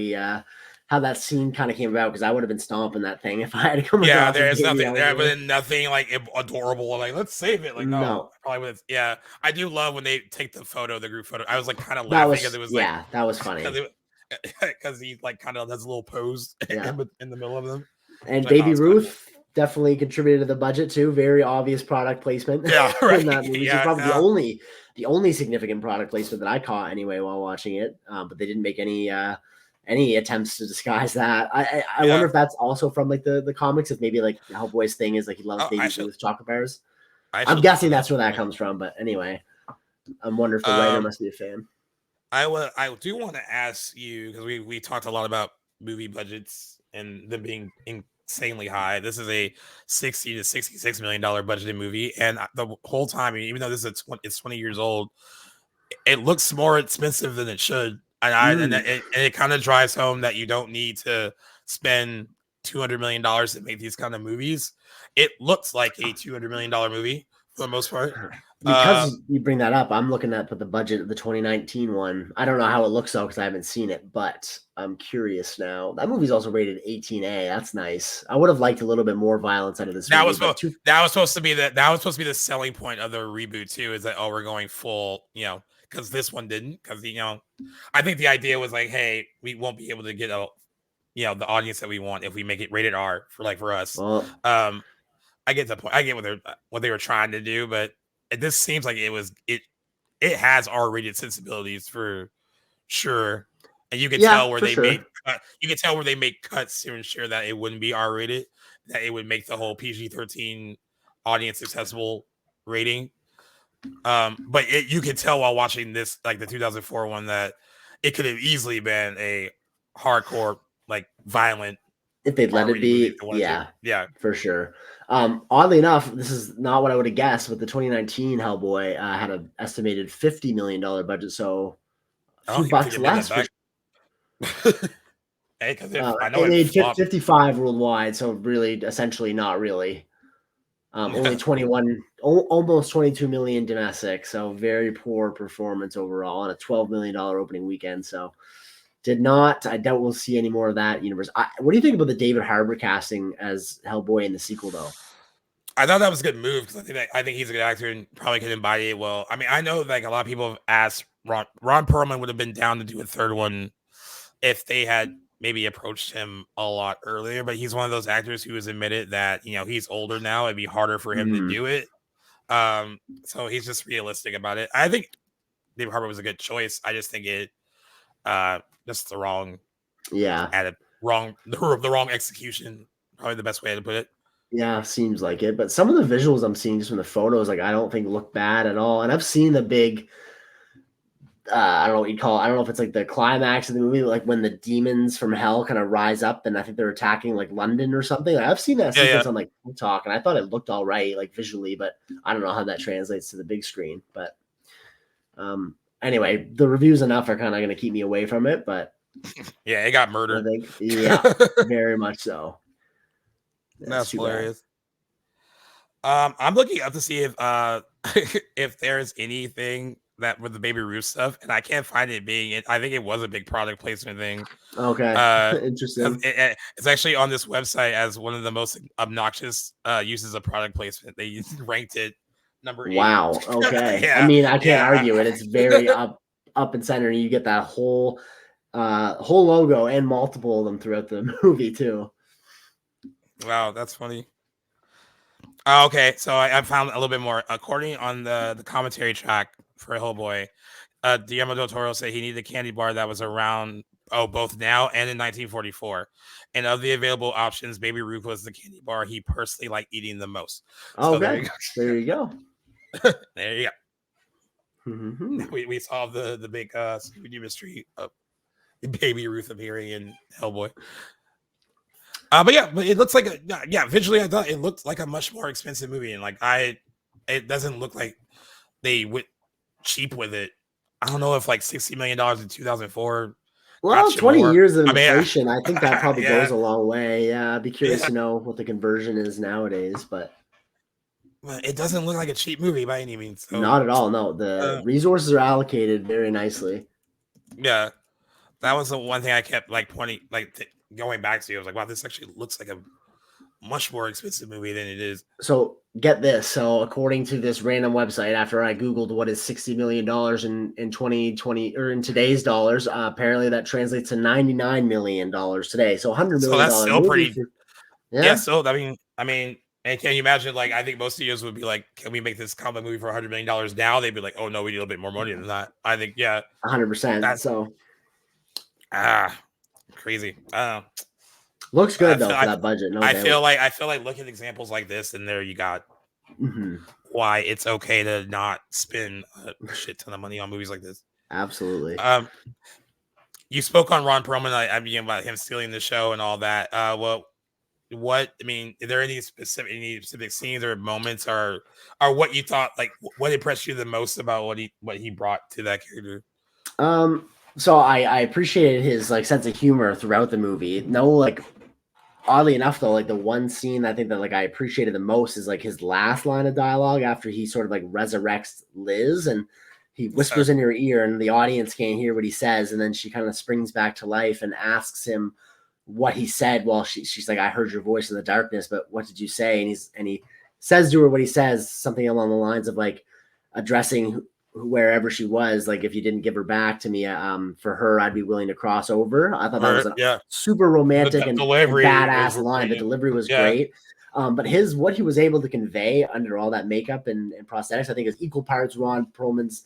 how that scene kind of came about, because I would have been stomping that thing if I had to come. Yeah, there's nothing there, but nothing like adorable. Like, let's save it. Like, no. Probably would have. Yeah, I do love when they take the photo, the group photo. I was like kind of laughing because it was like, that was funny. Because he like kind of does a little pose in the middle of them. And Baby Ruth definitely contributed to the budget too. Very obvious product placement. Yeah, right. In that movie. Yeah, probably the only significant product placement that I caught anyway while watching it. But they didn't make any attempts to disguise that. I wonder if that's also from like the comics. If maybe like Hellboy's thing is like he loves Baby Ruth chocolate bars. I'm guessing that's where that comes from. But anyway, I'm wondering if the writer must be a fan. I do want to ask you, because we talked a lot about movie budgets and them being insanely high. This is a $60 to $66 million budgeted movie, and the whole time, even though this is it's 20 years old, it looks more expensive than it should. And it kind of drives home that you don't need to spend $200 million to make these kind of movies. It looks like a $200 million movie for the most part. Because you bring that up, I'm looking at the budget of the 2019 one. I don't know how it looks though, because I haven't seen it, but I'm curious now. That movie's also rated 18A. That's nice. I would have liked a little bit more violence out of this movie. That was supposed to be the selling point of the reboot too, is that we're going full, because this one didn't. Because I think the idea was like, hey, we won't be able to get the audience that we want if we make it rated R for us. Well, I get the point. I get what they were trying to do, but this seems like it has R-rated sensibilities for sure, and you can tell where they made cuts to ensure that it wouldn't be R-rated, that it would make the whole PG-13 audience accessible rating. But you can tell while watching this, like the 2004 one, that it could have easily been a hardcore, like violent. If they'd let it be, yeah, for sure. Oddly enough, this is not what I would have guessed, but the 2019 Hellboy had an estimated $50 million budget, so a few bucks less. Hey, I know it made 55 worldwide, so really, essentially, not really. Only 21, almost 22 million domestic, so very poor performance overall on a $12 million opening weekend. So. Did not. I doubt we'll see any more of that universe. What do you think about the David Harbour casting as Hellboy in the sequel, though? I thought that was a good move, because I think he's a good actor and probably could embody it well. I mean, I know like a lot of people have asked Ron Perlman would have been down to do a third one if they had maybe approached him a lot earlier, but he's one of those actors who has admitted that he's older now. It'd be harder for him to do it. So he's just realistic about it. I think David Harbour was a good choice. I just think it. Just the wrong, the wrong execution. Probably the best way to put it. Yeah, seems like it. But some of the visuals I'm seeing just from the photos, like I don't think look bad at all. And I've seen the big, I don't know what you'd call it. I don't know if it's like the climax of the movie, like when the demons from hell kind of rise up, and I think they're attacking like London or something. Like, I've seen that sequence on like TikTok, and I thought it looked all right, like visually, but I don't know how that translates to the big screen. But anyway, the reviews enough are kind of going to keep me away from it, but yeah, it got murdered. I think, very much so. That's hilarious. I'm looking up to see if if there's anything that with the Baby Ruth stuff, and I can't find it being. I think it was a big product placement thing. Okay, interesting. It's actually on this website as one of the most obnoxious uses of product placement. They ranked it number 8. Wow. Okay. I mean, I can't argue it. It's very up and center. You get that whole logo and multiple of them throughout the movie too. Wow, that's funny. Okay, so I found a little bit more. According on the commentary track for Hellboy, Guillermo del Toro said he needed a candy bar that was around both now and in 1944. And of the available options, Baby Ruth was the candy bar he personally liked eating the most. So okay, there you go. There you go. Mm-hmm. We solved the big Scooby-Doo mystery Baby Ruth appearing in Hellboy. But it looks like visually I thought it looked like a much more expensive movie, and like it doesn't look like they went cheap with it. I don't know if like $60 million in 2004. Well, 20 more. years of I mean, inflation, I think that probably yeah. goes a long way. Yeah, I'd be curious Yeah. to know what the conversion is nowadays, but It doesn't look like a cheap movie by any means. So, not at all. No, the resources are allocated very nicely. yeah, that was the one thing I kept like going back to. I was like, wow, this actually looks like a much more expensive movie than it is. So get this. So according to this random website, after I Googled what is $60 million in 2020 or in today's dollars, apparently that translates to $99 million today. So $100 million. So that's still pretty. Yeah. So I mean, and can you imagine? Like, I think most studios would be like, "Can we make this comic movie for $100 million now?" They'd be like, "Oh no, we need a little bit more money than that." I think, 100%. So crazy. Looks good though for that budget. No I doubt. feel like look at examples like this, and there you got why it's okay to not spend a shit ton of money on movies like this. Absolutely. You spoke on Ron Perlman. I mean, about him stealing the show and all that. What I mean, are there any specific scenes or moments or what you thought, like what impressed you the most about what he brought to that character? So I appreciated his like sense of humor throughout the movie. No, like oddly enough though, like the one scene I think that like I appreciated the most is like his last line of dialogue after he sort of like resurrects Liz and he whispers in her ear and the audience can't hear what he says, and then she kind of springs back to life and asks him what he said. Well, she's like, I heard your voice in the darkness, but what did you say? And he says to her what he says, something along the lines of like addressing wherever she was, like if you didn't give her back to me, for her, I'd be willing to cross over. I thought that was a super romantic and badass line. The delivery was great. But what he was able to convey under all that makeup and prosthetics, I think is equal parts Ron Perlman's,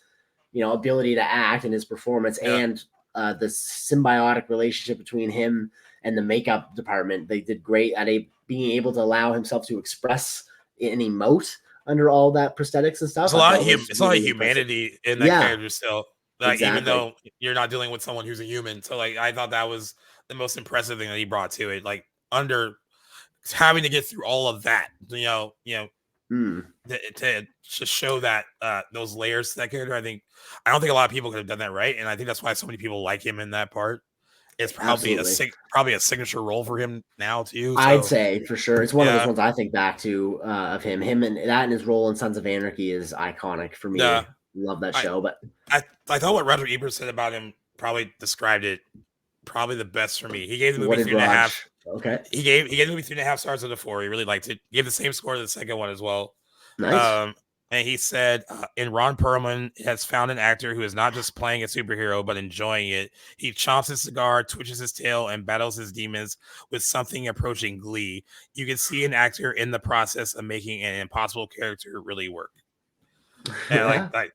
ability to act and his performance and the symbiotic relationship between him and the makeup department. They did great at being able to allow himself to express and emote under all that prosthetics and stuff. It's a lot of humanity in that character still. Like even though you're not dealing with someone who's a human. So like I thought that was the most impressive thing that he brought to it. Like under having to get through all of that, to show that those layers to that character. I don't think a lot of people could have done that right, and I think that's why so many people like him in that part. It's probably a signature role for him now too. So. I'd say for sure it's one of those ones I think back to of him and that and his role in Sons of Anarchy is iconic for me. Love that show. But I thought what Roger Ebert said about him probably described it probably the best for me. He gave the movie 3.5. Okay. He gave the movie 3.5 stars out of 4. He really liked it. He gave the same score to the second one as well. Nice. And he said, "In Ron Perlman has found an actor who is not just playing a superhero, but enjoying it. He chomps his cigar, twitches his tail, and battles his demons with something approaching glee. You can see an actor in the process of making an impossible character really work." And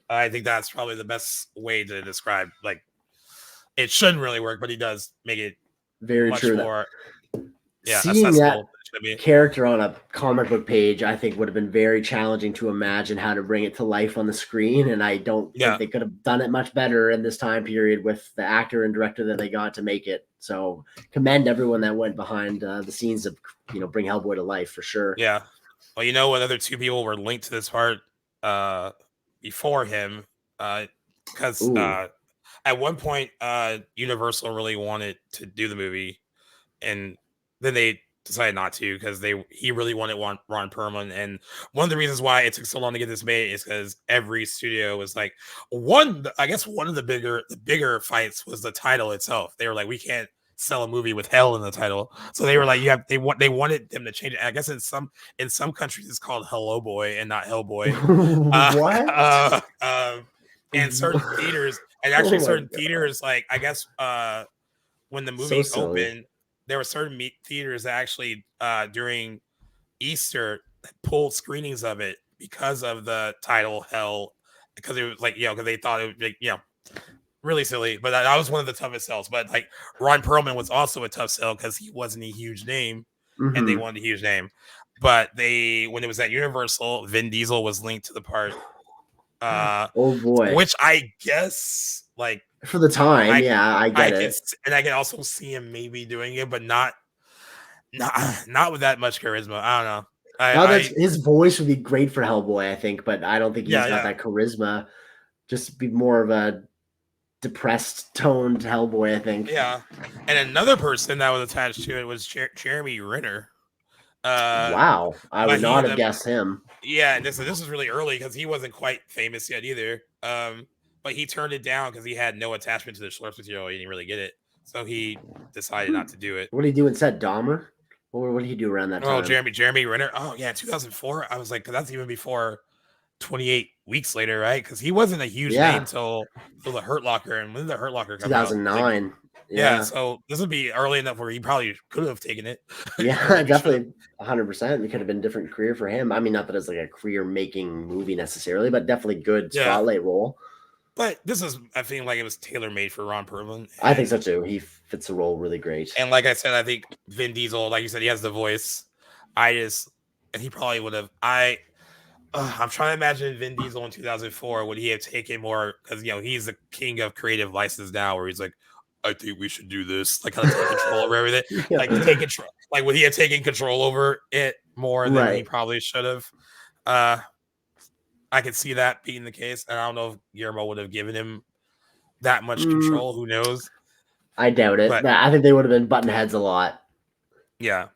I think that's probably the best way to describe. Like, it shouldn't really work, but he does make it very much true. More. Seeing that character on a comic book page, I think would have been very challenging to imagine how to bring it to life on the screen. And I don't think they could have done it much better in this time period with the actor and director that they got to make it. So commend everyone that went behind the scenes of, bring Hellboy to life for sure. Yeah. Well, what other two people were linked to this part before him? Because at one point, Universal really wanted to do the movie, and then they decided not to because he really wanted Ron Perlman. And one of the reasons why it took so long to get this made is because every studio was like one of the bigger fights was the title itself. They were like, we can't sell a movie with hell in the title, so they were like, they wanted them to change it. I guess in some countries it's called Hellboy and not Hellboy. What? And certain theaters, and actually certain theaters, like I guess when the movie opened, there were certain theaters that actually during Easter pulled screenings of it because of the title Hell, because it was like because they thought it would be really silly. But that was one of the toughest sells. But like Ron Perlman was also a tough sell because he wasn't a huge name, and they wanted a huge name. But when it was at Universal, Vin Diesel was linked to the part. Oh boy! Which I guess like For the time, I get can, it. and I can also see him maybe doing it, but not with that much charisma. I don't know. Now that's his voice would be great for Hellboy, I think, but I don't think he's got yeah. that charisma. Just be more of a depressed toned Hellboy, I think. Yeah, and another person that was attached to it was Jeremy Renner. Wow, I But would not have guessed him. Yeah, and this was really early because he wasn't quite famous yet either. But he turned it down because he had no attachment to the source material. He didn't really get it, so he decided not to do it. What did he do instead? Dahmer? What did he do around that time? Oh, Jeremy Renner. Oh yeah, 2004. I was like, cause that's even before 28 weeks later, right? Because he wasn't a huge name till the Hurt Locker, and when did the Hurt Locker come 2009. out? Yeah, so this would be early enough where he probably could have taken it. Yeah, definitely 100%. It could have been a different career for him. I mean, not that it's like a career-making movie necessarily, but definitely good spotlight role. But this is, I think, like it was tailor-made for Ron Perlman. I think so too. He fits the role really great. And like I said, I think Vin Diesel, like you said, he has the voice. And he probably would have. I'm trying to imagine Vin Diesel in 2004. Would he have taken more? Because he's the king of creative license now, where he's like, I think we should do this, like kind of take control over everything. Like take control. Like would he have taken control over it more than he probably should have? I could see that being the case, and I don't know if Guillermo would have given him that much control. Who knows? I doubt it. But I think they would have been button heads a lot. Yeah.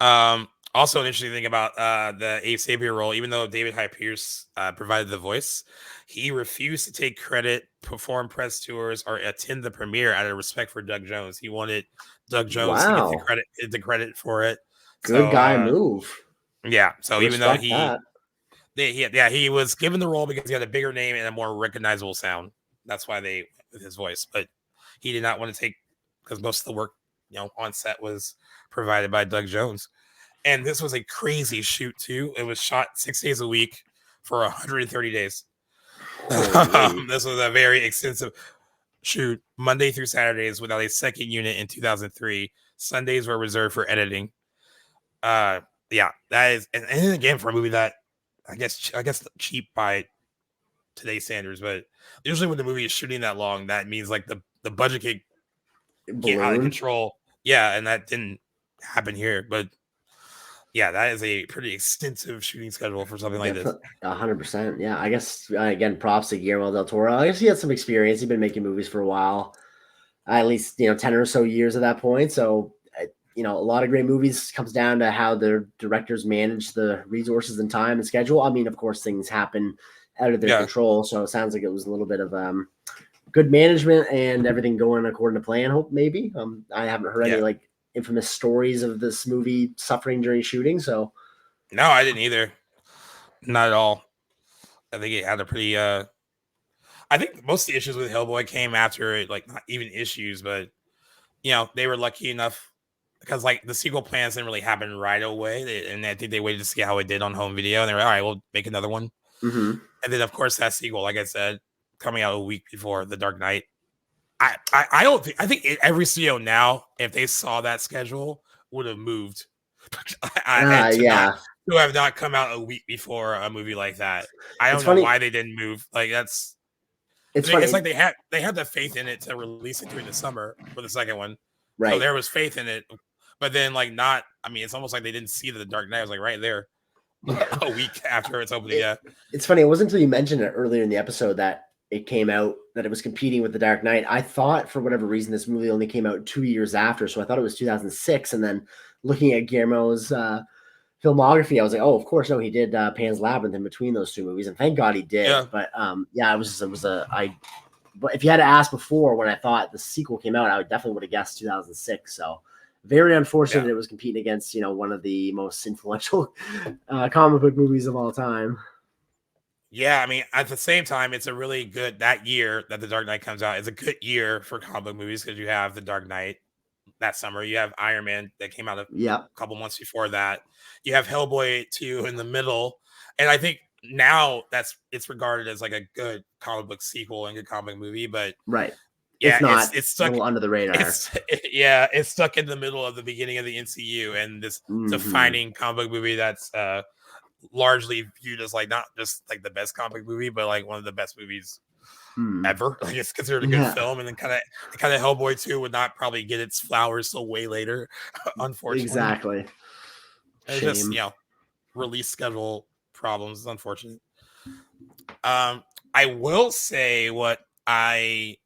Also, an interesting thing about the Abe Sapir role, even though David Hyde Pierce provided the voice, he refused to take credit, perform press tours, or attend the premiere out of respect for Doug Jones. He wanted Doug Jones to get the credit for it. Good guy move. Yeah. So even though he was given the role because he had a bigger name and a more recognizable sound. That's why they with his voice, but he did not want to take because most of the work on set was provided by Doug Jones. And this was a crazy shoot too. It was shot 6 days a week for 130 days. This was a very extensive shoot, Monday through Saturdays, without a second unit in 2003. Sundays were reserved for editing. That is, and again for a movie that I guess cheap by today's standards, but usually when the movie is shooting that long, that means like the budget could get out of control. Yeah, and that didn't happen here, but. Yeah, that is a pretty extensive shooting schedule for something like this. 100%. Yeah, I guess, again, props to Guillermo del Toro. I guess he had some experience. He'd been making movies for a while, at least, 10 or so years at that point. So, a lot of great movies comes down to how the directors manage the resources and time and schedule. I mean, of course, things happen out of their control. So it sounds like it was a little bit of good management and everything going according to plan, hope maybe. I haven't heard any, infamous stories of this movie suffering during shooting. So no, I didn't either. Not at all. I think it had a pretty I think most of the issues with Hellboy came after it, like not even issues, but they were lucky enough because like the sequel plans didn't really happen right away. And I think they waited to see how it did on home video, and they were all right, we'll make another one. Mm-hmm. And then of course that sequel, like I said, coming out a week before The Dark Knight. I think every studio now, if they saw that schedule, would have moved. To have not come out a week before a movie like that. I don't know why they didn't move. Like it's like they had the faith in it to release it during the summer for the second one. Right. So there was faith in it, but then it's almost like they didn't see The Dark Knight. It was like right there a week after its opening. It's funny. It wasn't until you mentioned it earlier in the episode that it came out that it was competing with The Dark Knight. I thought for whatever reason this movie only came out 2 years after, so I thought it was 2006. And then looking at Guillermo's filmography, I was like, oh, of course, no, he did Pan's Labyrinth in between those two movies, and thank God he did. Yeah. But but if you had to ask before when I thought the sequel came out, I definitely would have guessed 2006. So very unfortunate it was competing against one of the most influential comic book movies of all time. Yeah, I mean, at the same time, it's a really good, that year that The Dark Knight comes out is a good year for comic book movies because you have The Dark Knight that summer. You have Iron Man that came out a couple months before that. You have Hellboy 2 in the middle. And I think now it's regarded as like a good comic book sequel and good comic book movie. But yeah, it's stuck under the radar. It's stuck in the middle of the beginning of the MCU and this defining comic book movie that's largely viewed as like not just like the best comic movie, but like one of the best movies ever. Like it's considered a good film, and then kind of Hellboy 2 would not probably get its flowers till way later, unfortunately. Exactly. It's Shame. just release schedule problems. It's unfortunate. I will say what I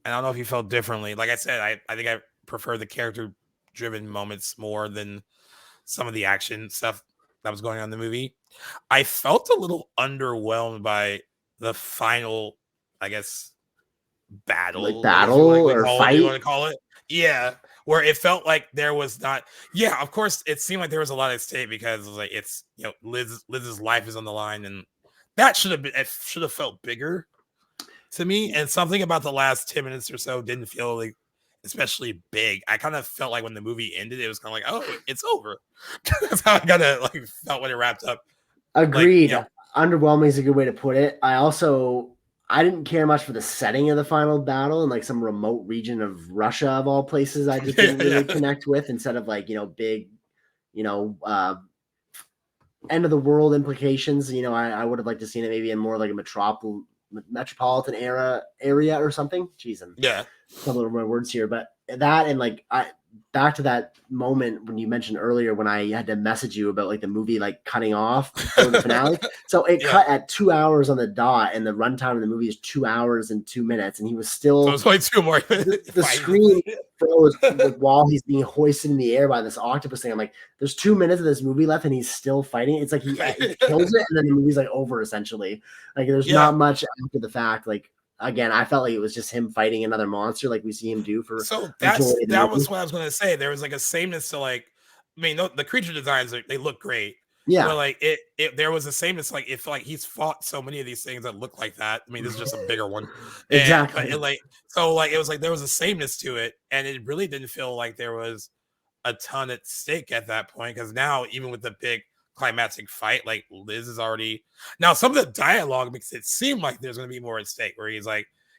don't know if you felt differently. Like I said, I think I prefer the character driven moments more than some of the action stuff that was going on in the movie. I felt a little underwhelmed by the final, I guess, battle, like battle or fight, you want to call it. Yeah, where it felt like there was not. Yeah, of course, it seemed like there was a lot at stake because it was like it's Liz's life is on the line, and that should have felt bigger to me. And something about the last 10 minutes or so didn't feel like especially big. I kind of felt like when the movie ended, it was kind of like, oh, it's over. That's how I kind of like felt when it wrapped up. Agreed. Underwhelming is a good way to put it. I didn't care much for the setting of the final battle in like some remote region of Russia of all places. I just didn't really connect with, instead of like, big, end of the world implications. I would have liked to seen it maybe in more like a metropolitan area or something. Jeez, I'm stumbling over my words here, but that, and like back to that moment when you mentioned earlier when I had to message you about like the movie like cutting off for the finale. So it cut at 2 hours on the dot, and the runtime of the movie is 2 hours and 2 minutes, and he was still. So it's only 2 more. The screen froze while he's being hoisted in the air by this octopus thing. I'm like, there's 2 minutes of this movie left, and he's still fighting. It's like he kills it, and then the movie's like over essentially. Like there's not much after the fact. Like. Again, I felt like it was just him fighting another monster, like we see him do for. So that was what I was going to say. There was like a sameness to like, the creature designs they look great. Yeah, but like there was a sameness. Like it felt like he's fought so many of these things that look like that. This is just a bigger one. Exactly. But it was like there was a sameness to it, and it really didn't feel like there was a ton at stake at that point, because now even with the big climactic fight, like Liz is already now, some of the dialogue makes it seem like there's going to be more at stake, where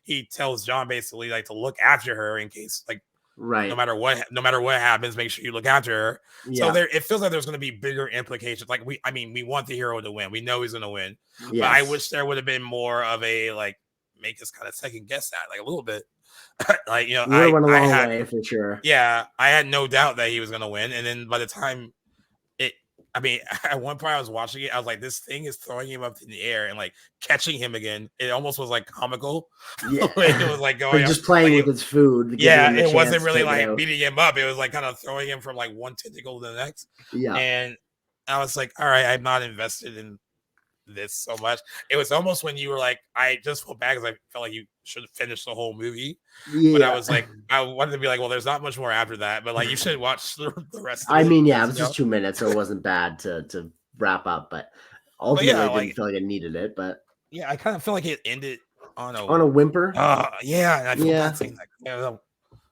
he tells John basically like to look after her in case no matter what happens, make sure you look after her. So it feels like there's going to be bigger implications. Like we want the hero to win, we know he's going to win, but I wish there would have been more of a like make us kind of second guess that like a little bit. Like I went a long way for sure. Yeah, I had no doubt that he was going to win, and then by the time at one point I was watching it, I was like, this thing is throwing him up in the air and like catching him again. It almost was like comical. Yeah. It was like going just playing with his food. Yeah, it wasn't really like beating him up. It was like kind of throwing him from like one tentacle to the next. Yeah. And I was like, all right, I'm not invested in this so much. It was almost when you were like, I just felt bad because I felt like you should have finished the whole movie. Yeah. But I was like, I wanted to be like, well, there's not much more after that, but like you should watch the rest of it. It was just 2 minutes, so it wasn't bad to wrap up, but ultimately I didn't feel like I needed it. But I kind of feel like it ended on a whimper. And I feel bad saying that.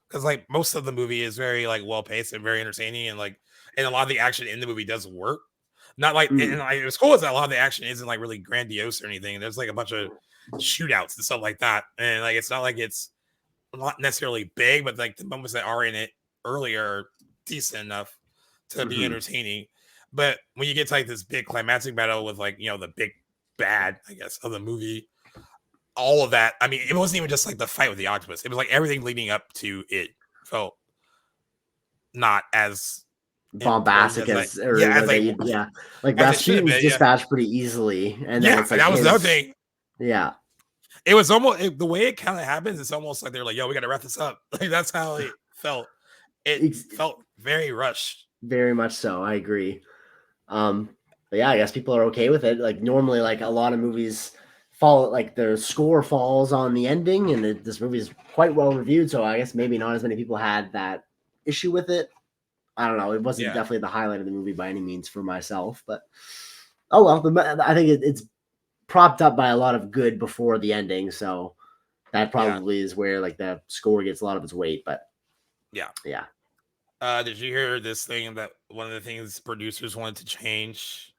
Because like most of the movie is very like well paced and very entertaining, and a lot of the action in the movie does work. Not like, and it was cool is that a lot of the action isn't like really grandiose or anything. There's like a bunch of shootouts and stuff like that, and like it's not like it's not necessarily big, but like the moments that are in it earlier are decent enough to be entertaining. But when you get to like this big climactic battle with like the big bad, I guess, of the movie, all of that. It wasn't even just like the fight with the octopus. It was like everything leading up to it felt not as bombastic like Rasputin's dispatched pretty easily, and then it's like that was the other thing. Yeah, it was almost the way it kind of happens. It's almost like they're like, "Yo, we got to wrap this up." Like that's how it felt. It felt very rushed. Very much so. I agree. But yeah, I guess people are okay with it. Like normally, like a lot of movies fall, like the score falls on the ending, and this movie is quite well reviewed. So I guess maybe not as many people had that issue with it. I don't know. It wasn't definitely the highlight of the movie by any means for myself, but oh well. I think it's propped up by a lot of good before the ending, so that probably is where like the score gets a lot of its weight. But yeah. Did you hear this thing that one of the things producers wanted to change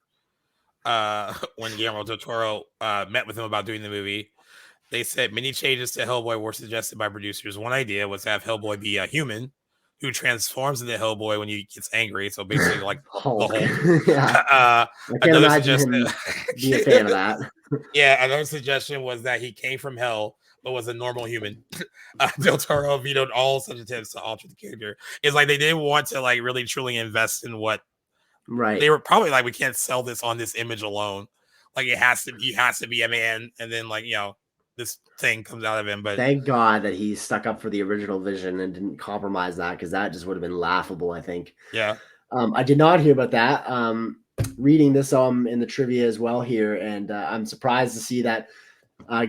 when Guillermo del Toro met with him about doing the movie? They said many changes to Hellboy were suggested by producers. One idea was to have Hellboy be a human who transforms into Hellboy when he gets angry. So basically, like Hulk. I can't imagine him be a fan of that. Yeah, another suggestion was that he came from hell, but was a normal human. Del Toro vetoed all such attempts to alter the character. It's like they didn't want to like really truly invest in what Right. they were probably like, we can't sell this on this image alone. Like he has to be a man, and then like this thing comes out of him. But thank God that he stuck up for the original vision and didn't compromise that, because that just would have been laughable, I think. yeah, I did not hear about that. Reading this in the trivia as well here, and I'm surprised to see that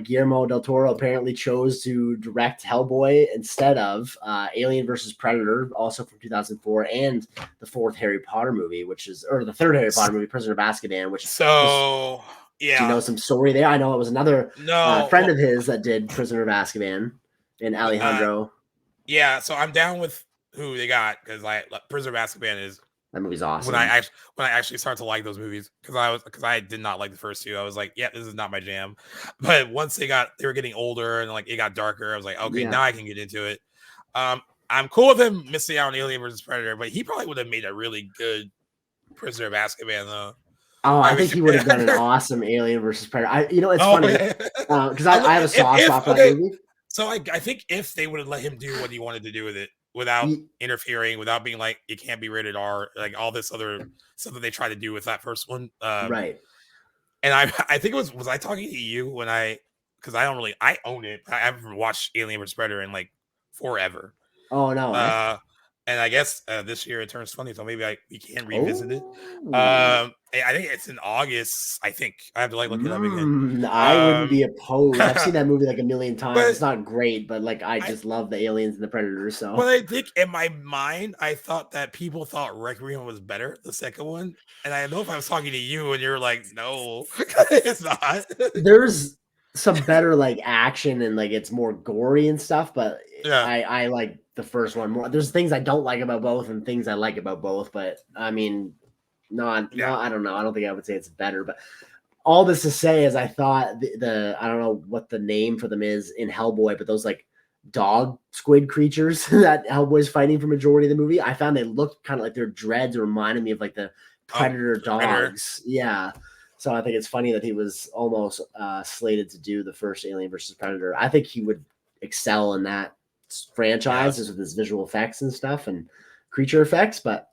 Guillermo del Toro apparently chose to direct Hellboy instead of Alien versus Predator, also from 2004, and the fourth Harry Potter movie, the third Harry Potter movie, Prisoner of Azkaban, which so do you know some story there? I know it was another friend of his that did Prisoner of Azkaban, and Alejandro. Yeah, so I'm down with who they got, because Prisoner of Azkaban is that movie's awesome. When I actually start to like those movies, because I did not like the first two. I was like, yeah, this is not my jam. But once they were getting older and like it got darker, I was like, okay, now I can get into it. I'm cool with him missing out on Alien versus Predator, but he probably would have made a really good Prisoner of Azkaban though. Oh, I think he would have done an awesome Alien versus Predator. It's funny because I have a soft spot for that movie. So I think if they would have let him do what he wanted to do with it, without interfering, without being like, it can't be rated R, like all this other stuff that they tried to do with that first one. Right. And I think it was I talking to you because I own it. I haven't watched Alien vs. Predator in like forever. Oh no. And I guess this year it turns 20, so maybe we can revisit it. I think it's in August. I think I have to look it up again. I wouldn't be opposed. I've seen that movie like a million times. It's not great, but like I just love the Aliens and the Predators. So, but I think in my mind, I thought that people thought Requiem was better, the second one, and I know if I was talking to you and you're like, no, it's not. There's some better like action and like it's more gory and stuff, but I like the first one more. There's things I don't like about both and things I like about both, but I mean, no, I don't know. I don't think I would say it's better, but all this to say is I thought the I don't know what the name for them is in Hellboy, but those like dog squid creatures that Hellboy's fighting for majority of the movie, I found they looked kind of like their dreads reminded me of like the Predator dogs. Yeah. So I think it's funny that he was almost slated to do the first Alien versus Predator. I think he would excel in that franchise with his visual effects and stuff and creature effects, but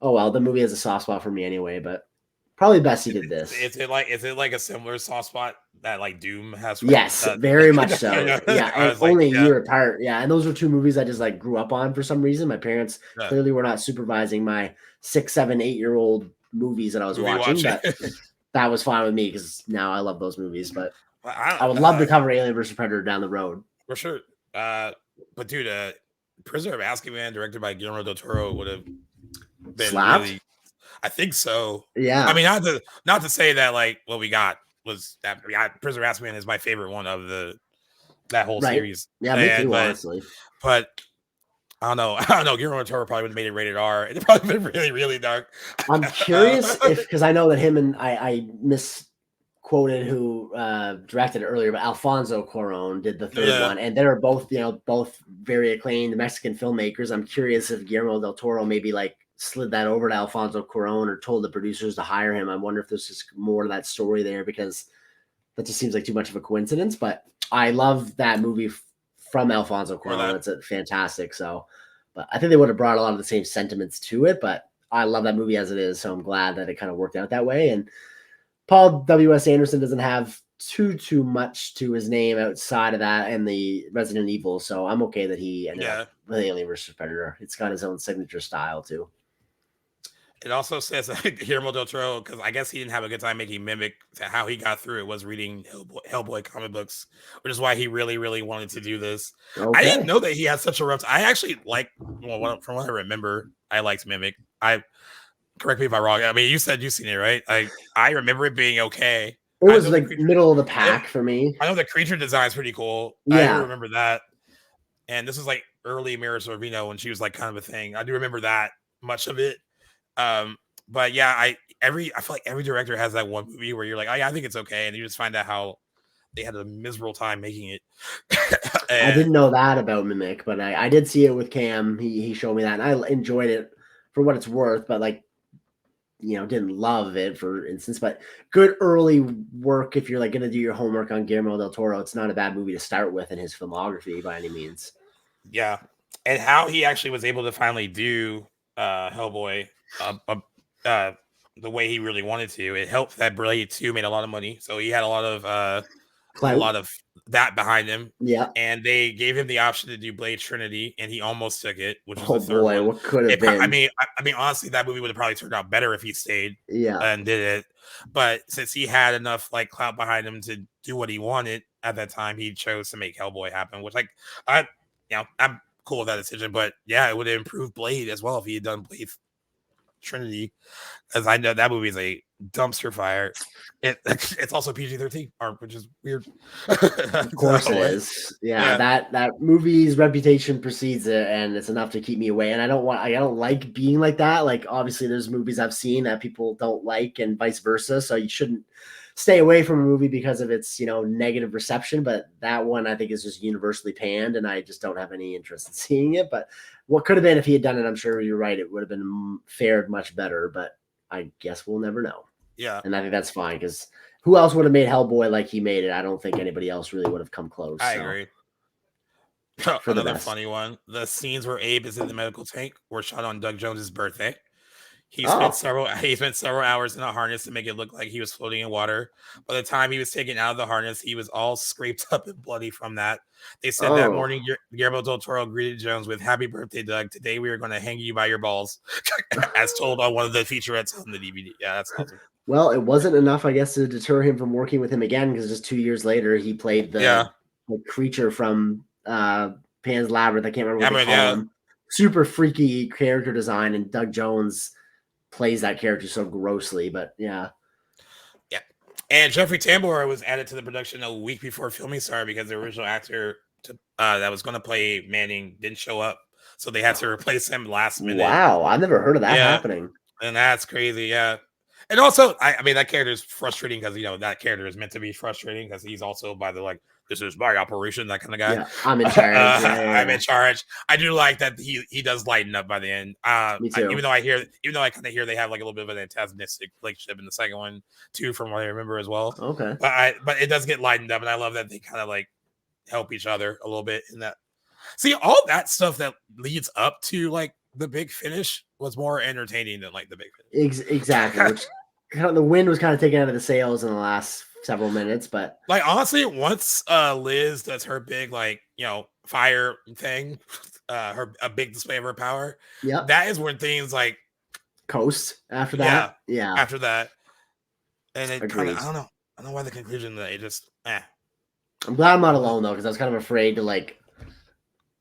oh well, the movie has a soft spot for me anyway, but probably best he did this. Is it like a similar soft spot that like Doom has? Yes, very much so. Yeah, and only a year apart. Yeah, and those were two movies I just like grew up on for some reason. My parents clearly were not supervising my 6, 7, 8-year-old movies that I was watching, but that was fine with me because now I love those movies. But I would love to cover Alien versus Predator down the road for sure. But dude, Prisoner of Azkaban, directed by Guillermo del Toro, would have been really. I think so. Yeah. I mean, not to say that like what we got was that Prisoner of Azkaban is my favorite one of that whole series. Yeah, me too, honestly. But I don't know. Guillermo del Toro probably would have made it rated R. It'd probably been really, really dark. I'm curious because I know that him and I misquoted who directed it earlier, but Alfonso Cuarón did the third one, and they're both both very acclaimed Mexican filmmakers. I'm curious if Guillermo del Toro maybe like slid that over to Alfonso Cuarón or told the producers to hire him. I wonder if there's just more to that story there, because that just seems like too much of a coincidence. But I love that movie from Alfonso Cuarón. It's fantastic. So, but I think they would have brought a lot of the same sentiments to it, but I love that movie as it is. So I'm glad that it kind of worked out that way. And Paul W.S. Anderson doesn't have too much to his name outside of that and the Resident Evil. So I'm okay that he ended up with Alien vs. Predator. It's got his own signature style too. It also says that Guillermo del Toro, because I guess he didn't have a good time making Mimic, how he got through it was reading Hellboy comic books, which is why he really, really wanted to do this. Okay. I didn't know that he had such a rough. I actually from what I remember, I liked Mimic. Correct me if I'm wrong. I mean, you said you've seen it, right? I remember it being okay. It was like middle of the pack for me. I know the creature design is pretty cool. Yeah. I remember that. And this was like early Mira Sorvino when she was like kind of a thing. I do remember that much of it. But yeah, I feel like every director has that one movie where you're like, oh yeah, I think it's okay, and you just find out how they had a miserable time making it. I didn't know that about Mimic, but I did see it with Cam. He showed me that, and I enjoyed it for what it's worth. But like, didn't love it, for instance, but good early work if you're like going to do your homework on Guillermo del Toro. It's not a bad movie to start with in his filmography by any means. Yeah, and how he actually was able to finally do Hellboy the way he really wanted to. It helped that Blade 2 made a lot of money, so he had a lot of that behind him. Yeah. And they gave him the option to do Blade Trinity, and he almost took it, which was Oh the third boy, one. what could have been? I mean, honestly, that movie would have probably turned out better if he stayed Yeah. and did it. But since he had enough like clout behind him to do what he wanted at that time, he chose to make Hellboy happen. Which, like, I'm cool with that decision. But yeah, it would have improved Blade as well if he had done Blade Trinity, as I know that movie is a dumpster fire. It's also PG-13 art, which is weird. Of course it is. Yeah, that movie's reputation precedes it, and it's enough to keep me away. And I don't like being like that. Like, obviously there's movies I've seen that people don't like and vice versa. So you shouldn't stay away from a movie because of its, negative reception. But that one I think is just universally panned, and I just don't have any interest in seeing it. But what could have been if he had done it, I'm sure you're right, it would have been fared much better, but I guess we'll never know. Yeah. And I think that's fine, because who else would have made Hellboy like he made it? I don't think anybody else really would have come close. I agree. Another funny one. The scenes where Abe is in the medical tank were shot on Doug Jones's birthday. He spent several hours in a harness to make it look like he was floating in water. By the time he was taken out of the harness, he was all scraped up and bloody from that. They said that morning, Guillermo del Toro greeted Jones with "Happy birthday, Doug. Today we are going to hang you by your balls," as told on one of the featurettes on the DVD. Yeah, that's awesome. Well, it wasn't enough, I guess, to deter him from working with him again, because just 2 years later, he played the creature from Pan's Labyrinth. I can't remember what they call him. Super freaky character design, and Doug Jones plays that character so grossly, but yeah. And Jeffrey Tambor was added to the production a week before filming started because the original actor that was going to play Manning didn't show up, so they had to replace him last minute. Wow, I've never heard of that happening. And that's crazy, yeah. And also, I mean, that character is frustrating because that character is meant to be frustrating because he's also by the like, this is my operation, that kind of guy. Yeah, I'm in charge. I'm in charge. I do like that he does lighten up by the end. Me too. Even though I kind of hear they have like a little bit of an antagonistic relationship in the second one too, from what I remember as well. Okay. But it does get lightened up, and I love that they kind of like help each other a little bit in that. See, all that stuff that leads up to like the big finish was more entertaining than like the big finish. Exactly. Which the wind was kind of taken out of the sails in the last several minutes, but like honestly, once Liz does her big like fire thing, a big display of her power, that is when things like coast after that. Yeah. After that, and it kind of I don't know why the conclusion that it just I'm glad I'm not alone though, because I was kind of afraid to like.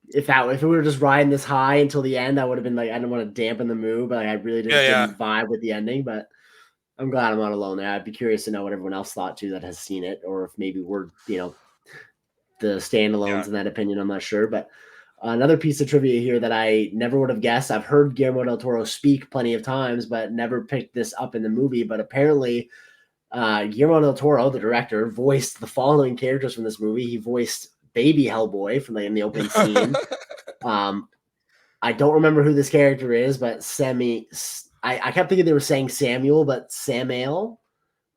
If we were just riding this high until the end, I would have been like, I don't want to dampen the mood, but like, I really didn't vibe with the ending. But I'm glad I'm not alone there. I'd be curious to know what everyone else thought too that has seen it, or if maybe we're the standalones in that opinion. I'm not sure. But another piece of trivia here that I never would have guessed. I've heard Guillermo del Toro speak plenty of times, but never picked this up in the movie. But apparently, Guillermo del Toro, the director, voiced the following characters from this movie. He voiced baby Hellboy from in the opening scene. I don't remember who this character is, but I kept thinking they were saying Samuel, but Samael.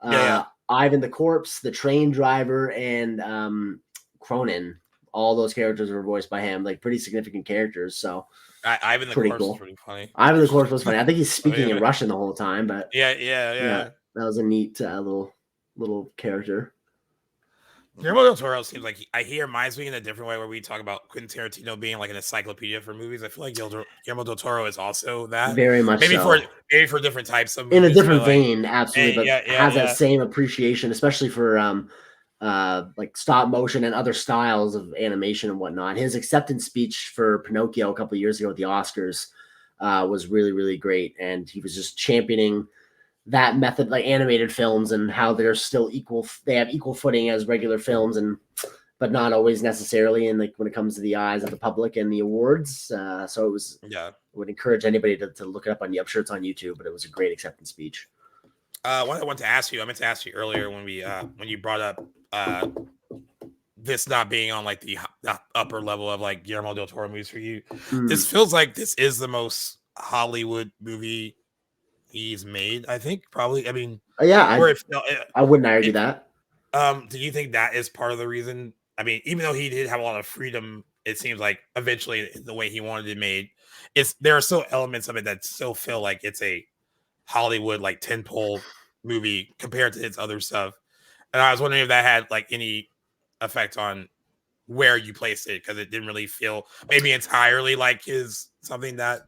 Ivan the Corpse, the train driver, and Cronin. All those characters were voiced by him, like pretty significant characters. So Ivan the Corpse was pretty funny. Ivan the Corpse was funny. I think he's speaking in Russian the whole time, but yeah. That was a neat little character. Guillermo del Toro seems like he reminds me in a different way where we talk about Quentin Tarantino being like an encyclopedia for movies. I feel like Guillermo del Toro is also that. Very much maybe so. for different types of movies. In a different vein, absolutely, but has that same appreciation, especially for like stop motion and other styles of animation and whatnot. His acceptance speech for Pinocchio a couple of years ago at the Oscars was really, really great, and he was just championing that method, like animated films, and how they're still equal. They have equal footing as regular films, but not always necessarily. And like when it comes to the eyes of the public and the awards, so it was. I would encourage anybody to look it up on. I'm sure it's on YouTube, but it was a great acceptance speech. What I want to ask you, I meant to ask you earlier when you brought up this not being on like the upper level of like Guillermo del Toro movies for you. This feels like this is the most Hollywood movie he's made. I think probably. I mean, Yeah, or if I wouldn't argue that. do you think that is part of the reason? I mean, even though he did have a lot of freedom, it seems like eventually the way he wanted it made, there are still elements of it that still feel like it's a Hollywood like tentpole movie compared to its other stuff. And I was wondering if that had like any effect on where you placed it, because it didn't really feel maybe entirely like his something that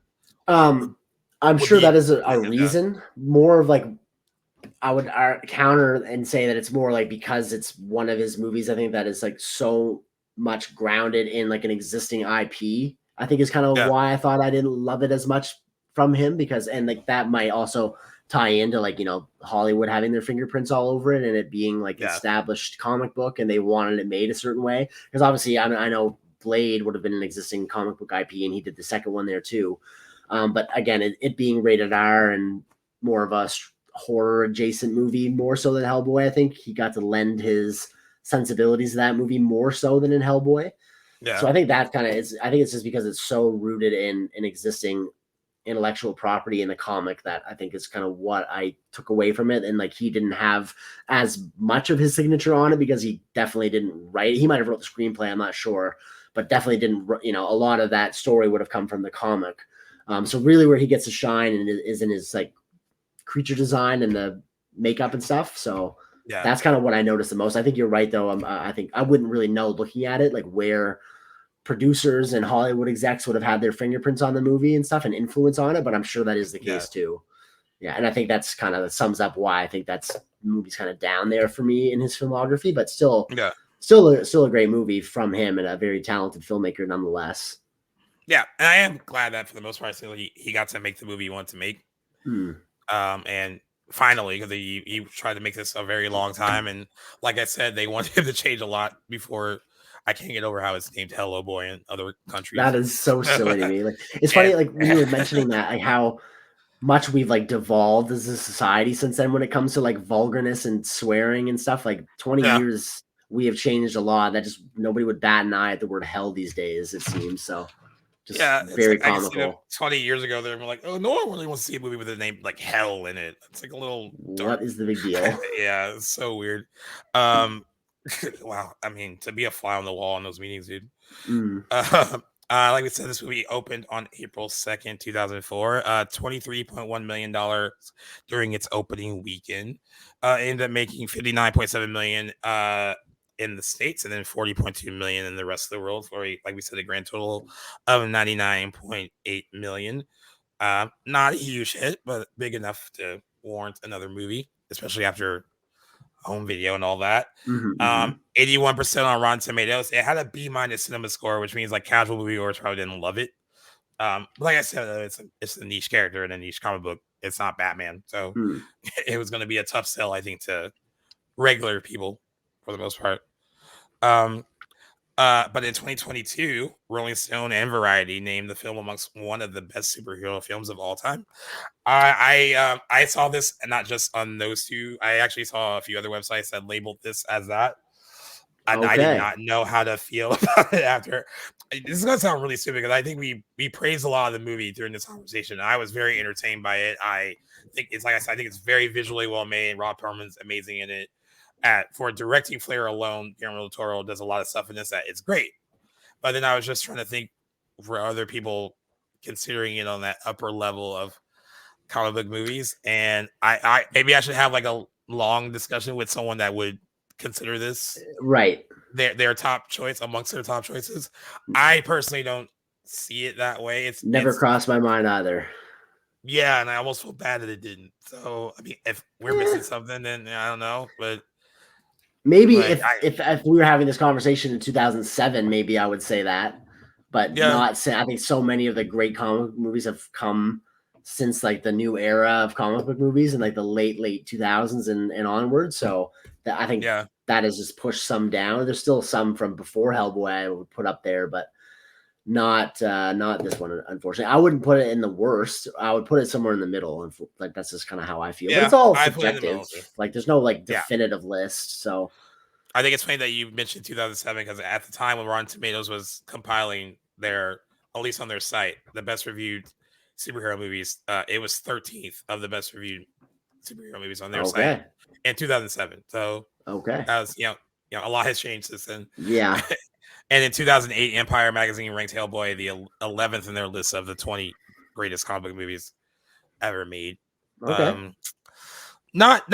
I'm would sure be that is a like that. reason. More of like I would counter and say that it's more like because it's one of his movies. I think that is like so much grounded in like an existing IP. I think is kind of Yeah, why I thought I didn't love it as much from him because and like that might also tie into like Hollywood having their fingerprints all over it and it being like yeah, established comic book and they wanted it made a certain way because obviously I know Blade would have been an existing comic book IP and he did the second one there too. But again, it being rated R and more of a horror adjacent movie more so than Hellboy. I think he got to lend his sensibilities to that movie more so than in Hellboy. So yeah, I think that kind of is. I think it's just because it's so rooted in an existing intellectual property in the comic that I think is kind of what I took away from it. And like he didn't have as much of his signature on it because he definitely didn't write. He might have wrote the screenplay. I'm not sure, but definitely didn't. A lot of that story would have come from the comic. So really, where he gets to shine and is in his like creature design and the makeup and stuff. So yeah, that's kind of what I noticed the most. I think you're right, though. I think I wouldn't really know looking at it like where producers and Hollywood execs would have had their fingerprints on the movie and stuff and influence on it, but I'm sure that is the yeah, case too. Yeah, and I think that's kind of sums up why I think that's the movie's kind of down there for me in his filmography, but still, yeah, still a great movie from him and a very talented filmmaker nonetheless. yeah. And I am glad that for the most part, still he got to make the movie he wanted to make. Hmm. And finally, because he tried to make this a very long time, and like I said, they wanted him to change a lot before. I can't get over how it's named Hello Boy in other That countries. is so silly to me. Like it's funny, And like when you were mentioning that, like how much we've like devolved as a society since then when it comes to like vulgarness and swearing and stuff. Like 20 yeah, years, we have changed a lot. That just nobody would bat an eye at the word hell these days, it seems. So just yeah, it's very like I can see them comical. 20 years ago. They're like, oh, no one really wants to see a movie with a name like Hell in it. It's like a little dark. What is the big deal? Yeah, it's so weird. Um, wow. I mean, to be a fly on the wall in those meetings, dude. Mm. Like we said, this movie opened on April 2nd, 2004. $23.1 million during its opening weekend. Ended up making 59.7 million in the States and then 40.2 million in the rest of the world for like we said, a grand total of 99.8 million. Not a huge hit, but big enough to warrant another movie, especially after home video and all that. Hmm, hmm. 81% on Rotten Tomatoes. It had a B- cinema score, which means like casual moviegoers probably didn't love it. But like I said, it's a niche character in a niche comic book. It's not Batman, so Mm. it was going to be a tough sell, I think, to regular people for the most part. Um, but in 2022, Rolling Stone and Variety named the film amongst one of the best superhero films of all time. I saw this, and not just on those two. I actually saw a few other websites that labeled this as that, and I did Okay. not know how to feel about it after. This is gonna sound really stupid because I think we praised a lot of the movie during this conversation. I was very entertained by it. I think it's like I said, I think it's very visually well made. Rob Perlman's amazing in it. For directing flair alone, Guillermo del Toro does a lot of stuff in this that it's great. But then I was just trying to think for other people considering it on that upper level of comic book movies, and I maybe I should have like a long discussion with someone that would consider this Right. their top choice amongst their top choices. I personally don't see it that way. Never It's crossed my mind either. yeah, and I almost feel bad that it didn't. So I mean, if we're Eh, missing something, then I don't know. But maybe like if we were having this conversation in 2007, maybe I would say that, but yeah, not say. I think so many of the great comic book movies have come since like the new era of comic book movies in like the late 2000s and onward. So that I think yeah, that has just pushed some down. There's still some from before Hellboy I would put up there, but not this one unfortunately. I wouldn't put it in the worst. I would put it somewhere in the middle, and like that's just kind of how I feel. But it's yeah. all I put it in the middle subjective. too. Like there's no like Yeah, definitive list. So I think it's funny that you mentioned 2007 because at the time when Rotten Tomatoes was compiling their, at least on their site, the best reviewed superhero movies. It was 13th of the best reviewed superhero movies on their Okay. site in 2007. So Okay. that was a lot has changed since then. Yeah. And in 2008, Empire magazine ranked Hellboy the 11th in their list of the 20 greatest comic book movies ever made. Okay. Not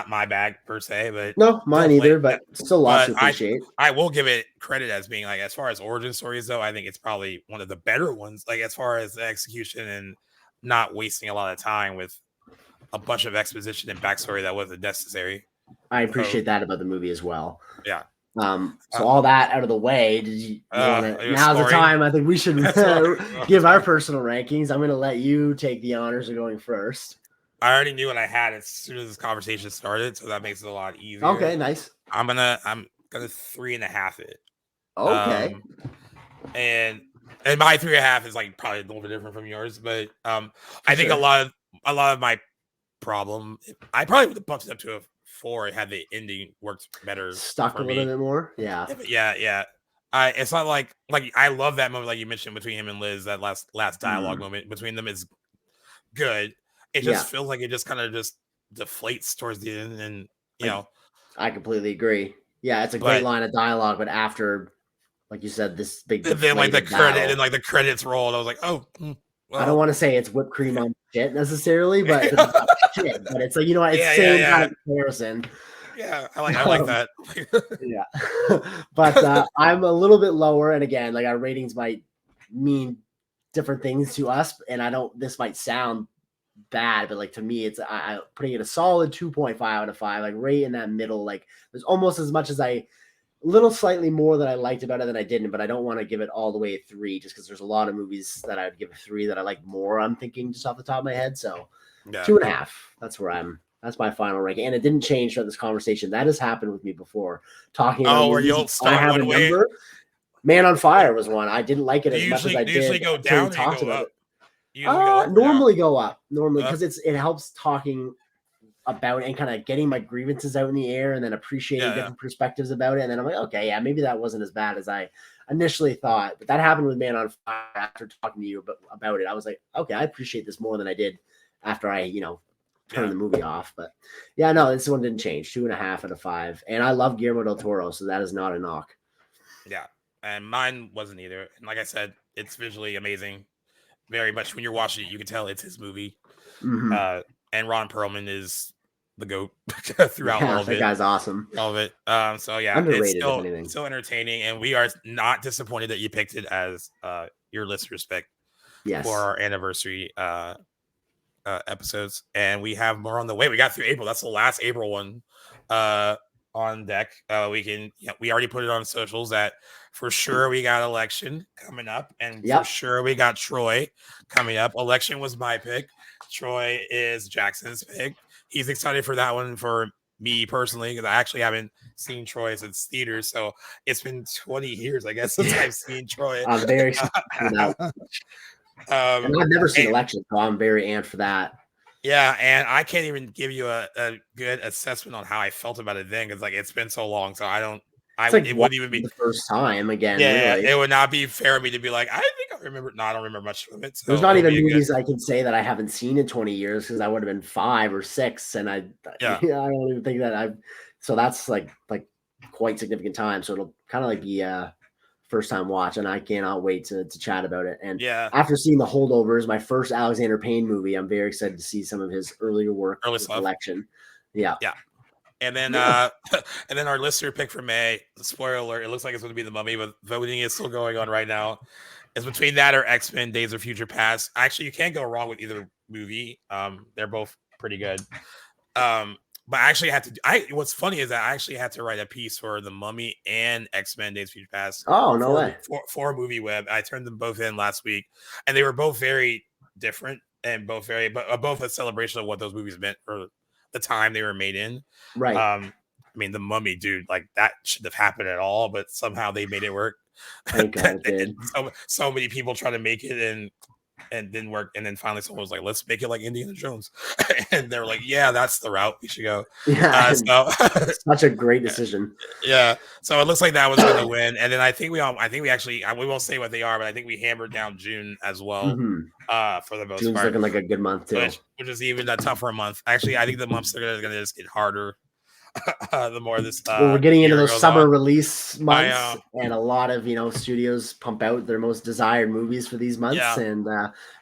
my bag per se, but No, mine either, but still lots to appreciate. I will give it credit as being like, as far as origin stories though, I think it's probably one of the better ones, like as far as the execution and not wasting a lot of time with a bunch of exposition and backstory that wasn't necessary. I appreciate that about the movie as well. Yeah. So all that out of the way, did you want to? Now's the time. I think we should give our personal rankings. I'm going to let you take the honors of going first. I already knew what I had as soon as this conversation started, so that makes it a lot easier. Okay, nice. I'm gonna 3.5 it. Okay. And my 3.5 is like probably a little bit different from yours, but I think a lot of my problem, I probably would have bumped it up to a 4 had the ending worked better. Stuck a little bit more. Yeah. Yeah. It's not like I love that moment, like you mentioned, between him and Liz. That last dialogue moment between them is good. It just feels like it just kind of just deflates towards the end, and I completely agree. Yeah, it's a great line of dialogue, but after, like you said, this big then like the credit and like the credits rolled, I was like, oh. Well. I don't want to say it's whipped cream on shit necessarily, but it's like, it's same kind of comparison. Yeah, I like that. Yeah, but I'm a little bit lower, and again, like our ratings might mean different things to us, and this might sound bad, but like to me, it's I putting it a solid 2.5 out of 5, like right in that middle. Like there's almost as much as little slightly more that I liked about it than I didn't, but I don't want to give it all the way a 3 just because there's a lot of movies that I would give a 3 that I like more. I'm thinking just off the top of my head, so 2.5. That's my final ranking, and it didn't change throughout this conversation. That has happened with me before. Talking about where you'll start one way. Man on Fire was one. I didn't like it as much as I did. Usually go down or go up? Normally go up. Normally, because it helps talking about it and kind of getting my grievances out in the air and then appreciating different perspectives about it. And then I'm like, okay, yeah, maybe that wasn't as bad as I initially thought. But that happened with Man on Fire after talking to you about it. I was like, okay, I appreciate this more than I did after I, turned the movie off. But yeah, no, this one didn't change. 2.5 out of 5. And I love Guillermo del Toro, so that is not a knock. Yeah. And mine wasn't either. And like I said, it's visually amazing. Very much when you're watching it, you can tell it's his movie. Mm-hmm. And Ron Perlman is the GOAT throughout all of it. That guy's awesome. All of it. So yeah, underrated, it's still entertaining, and we are not disappointed that you picked it as your listener's pick for our anniversary episodes. And we have more on the way. We got through April. That's the last April one on deck. We already put it on socials that for sure we got Election coming up, and for sure we got Troy coming up. Election was my pick. Troy is Jackson's pick. He's excited for that one for me personally because I actually haven't seen Troy since theaters, so it's been 20 years, I guess, since I've seen Troy. I'm very excited for that. And I've never seen Election, so I'm very amped for that. Yeah, and I can't even give you a good assessment on how I felt about it then because it's been so long, so it wouldn't even be the first time again. Yeah, really. It would not be fair of me to be like, I think I remember. No, I don't remember much of it. So there's not even movies I can say that I haven't seen in 20 years because I would have been 5 or 6, and I don't even think that So that's like quite significant time. So it'll kind of be a first time watch, and I cannot wait to chat about it. And after seeing The Holdovers, my first Alexander Payne movie, I'm very excited to see some of his earlier work. Election. Yeah. And then and then our listener pick for May, spoiler alert, it looks like it's going to be The Mummy, but voting is still going on right now. It's between that or X-Men Days of Future Past. Actually, you can't go wrong with either movie. They're both pretty good. But I actually had to what's funny is that I actually had to write a piece for The Mummy and X-Men Days of Future Past. Oh, no way. For Movie Web. I turned them both in last week, and they were both very different and both a celebration of what those movies meant for the time they were made in. Right. I mean, The Mummy, dude, that shouldn't have happened at all, but somehow they made it work. Thank God it did. So many people try to make it, and and didn't work. And then finally someone was like, let's make it like Indiana Jones. And they're like, yeah, that's the route we should go. Yeah, So such a great decision. yeah. So it looks like that was going to win. And then I think we actually, we won't say what they are, but I think we hammered down June as well. For the most June's part. looking like a good month too. Which is even a tougher month. Actually, I think the months are going to just get harder. The more this well, we're getting into those summer on. release months, and a lot of studios pump out their most desired movies for these months, and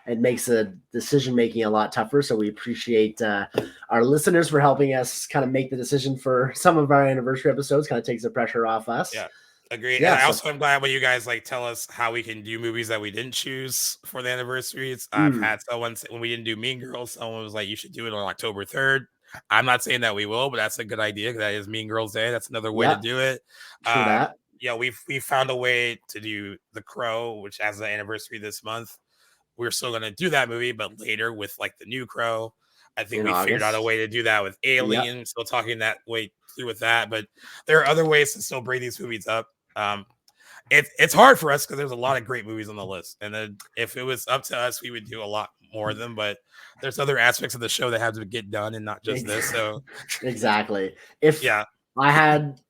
it makes the decision making a lot tougher. So we appreciate our listeners for helping us kind of make the decision for some of our anniversary episodes. Kind of takes the pressure off us. Yeah. Agreed. Yeah, and I also am glad when you guys like tell us how we can do movies that we didn't choose for the anniversaries. I've had someone say, when we didn't do Mean Girls, someone was like, you should do it on October 3rd. I'm not saying that we will, but that's a good idea because that is Mean Girls Day. That's another way to do it. True that. Yeah, we found a way to do The Crow, which has the anniversary this month. We're still going to do that movie, but later with like The New Crow. I think we figured out a way to do that with Alien. Yep. Still talking that way through with that, but there are other ways to still bring these movies up. It's hard for us because there's a lot of great movies on the list, and then if it was up to us, we would do a lot more of them. But there's other aspects of the show that have to get done, and not just this. So exactly. If we had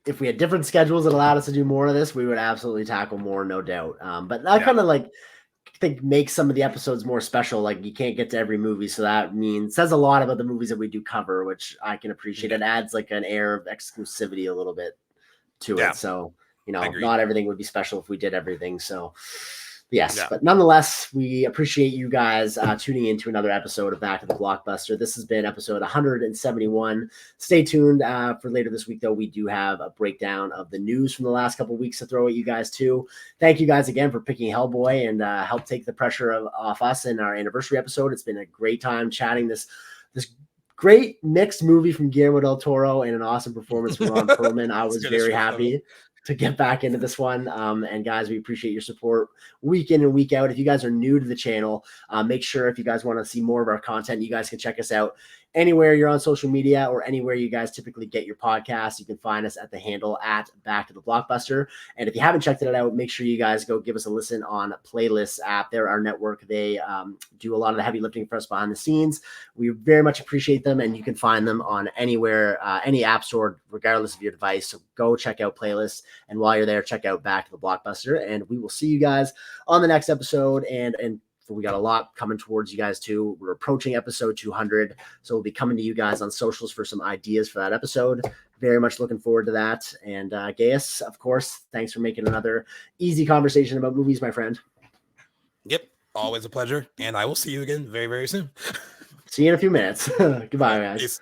different schedules that allowed us to do more of this, we would absolutely tackle more, no doubt. But that kind of like I think makes some of the episodes more special. Like you can't get to every movie, so that says a lot about the movies that we do cover, which I can appreciate. It adds like an air of exclusivity a little bit to it. So not everything would be special if we did everything. So yes, but nonetheless, we appreciate you guys tuning in to another episode of Back to the Blockbuster. This has been episode 171. Stay tuned for later this week, though. We do have a breakdown of the news from the last couple of weeks to throw at you guys, too. Thank you guys again for picking Hellboy and help take the pressure off us in our anniversary episode. It's been a great time chatting this great mixed movie from Guillermo del Toro and an awesome performance from Ron Perlman. I was very happy to get back into this one. And guys, we appreciate your support week in and week out. If you guys are new to the channel, make sure if you guys want to see more of our content, you guys can check us out anywhere you're on social media or anywhere you guys typically get your podcasts. You can find us at the handle at Back to the Blockbuster. And if you haven't checked it out, make sure you guys go give us a listen on Playlists app. They're our network. They do a lot of the heavy lifting for us behind the scenes. We very much appreciate them, and you can find them on anywhere, any app store, regardless of your device. So go check out Playlists. And while you're there, check out Back to the Blockbuster. And we will see you guys on the next episode. And we got a lot coming towards you guys too. We're approaching episode 200. So we'll be coming to you guys on socials for some ideas for that episode. Very much looking forward to that. And Gaius, of course, thanks for making another easy conversation about movies, my friend. Yep. Always a pleasure. And I will see you again very, very soon. See you in a few minutes. Goodbye, guys. Peace.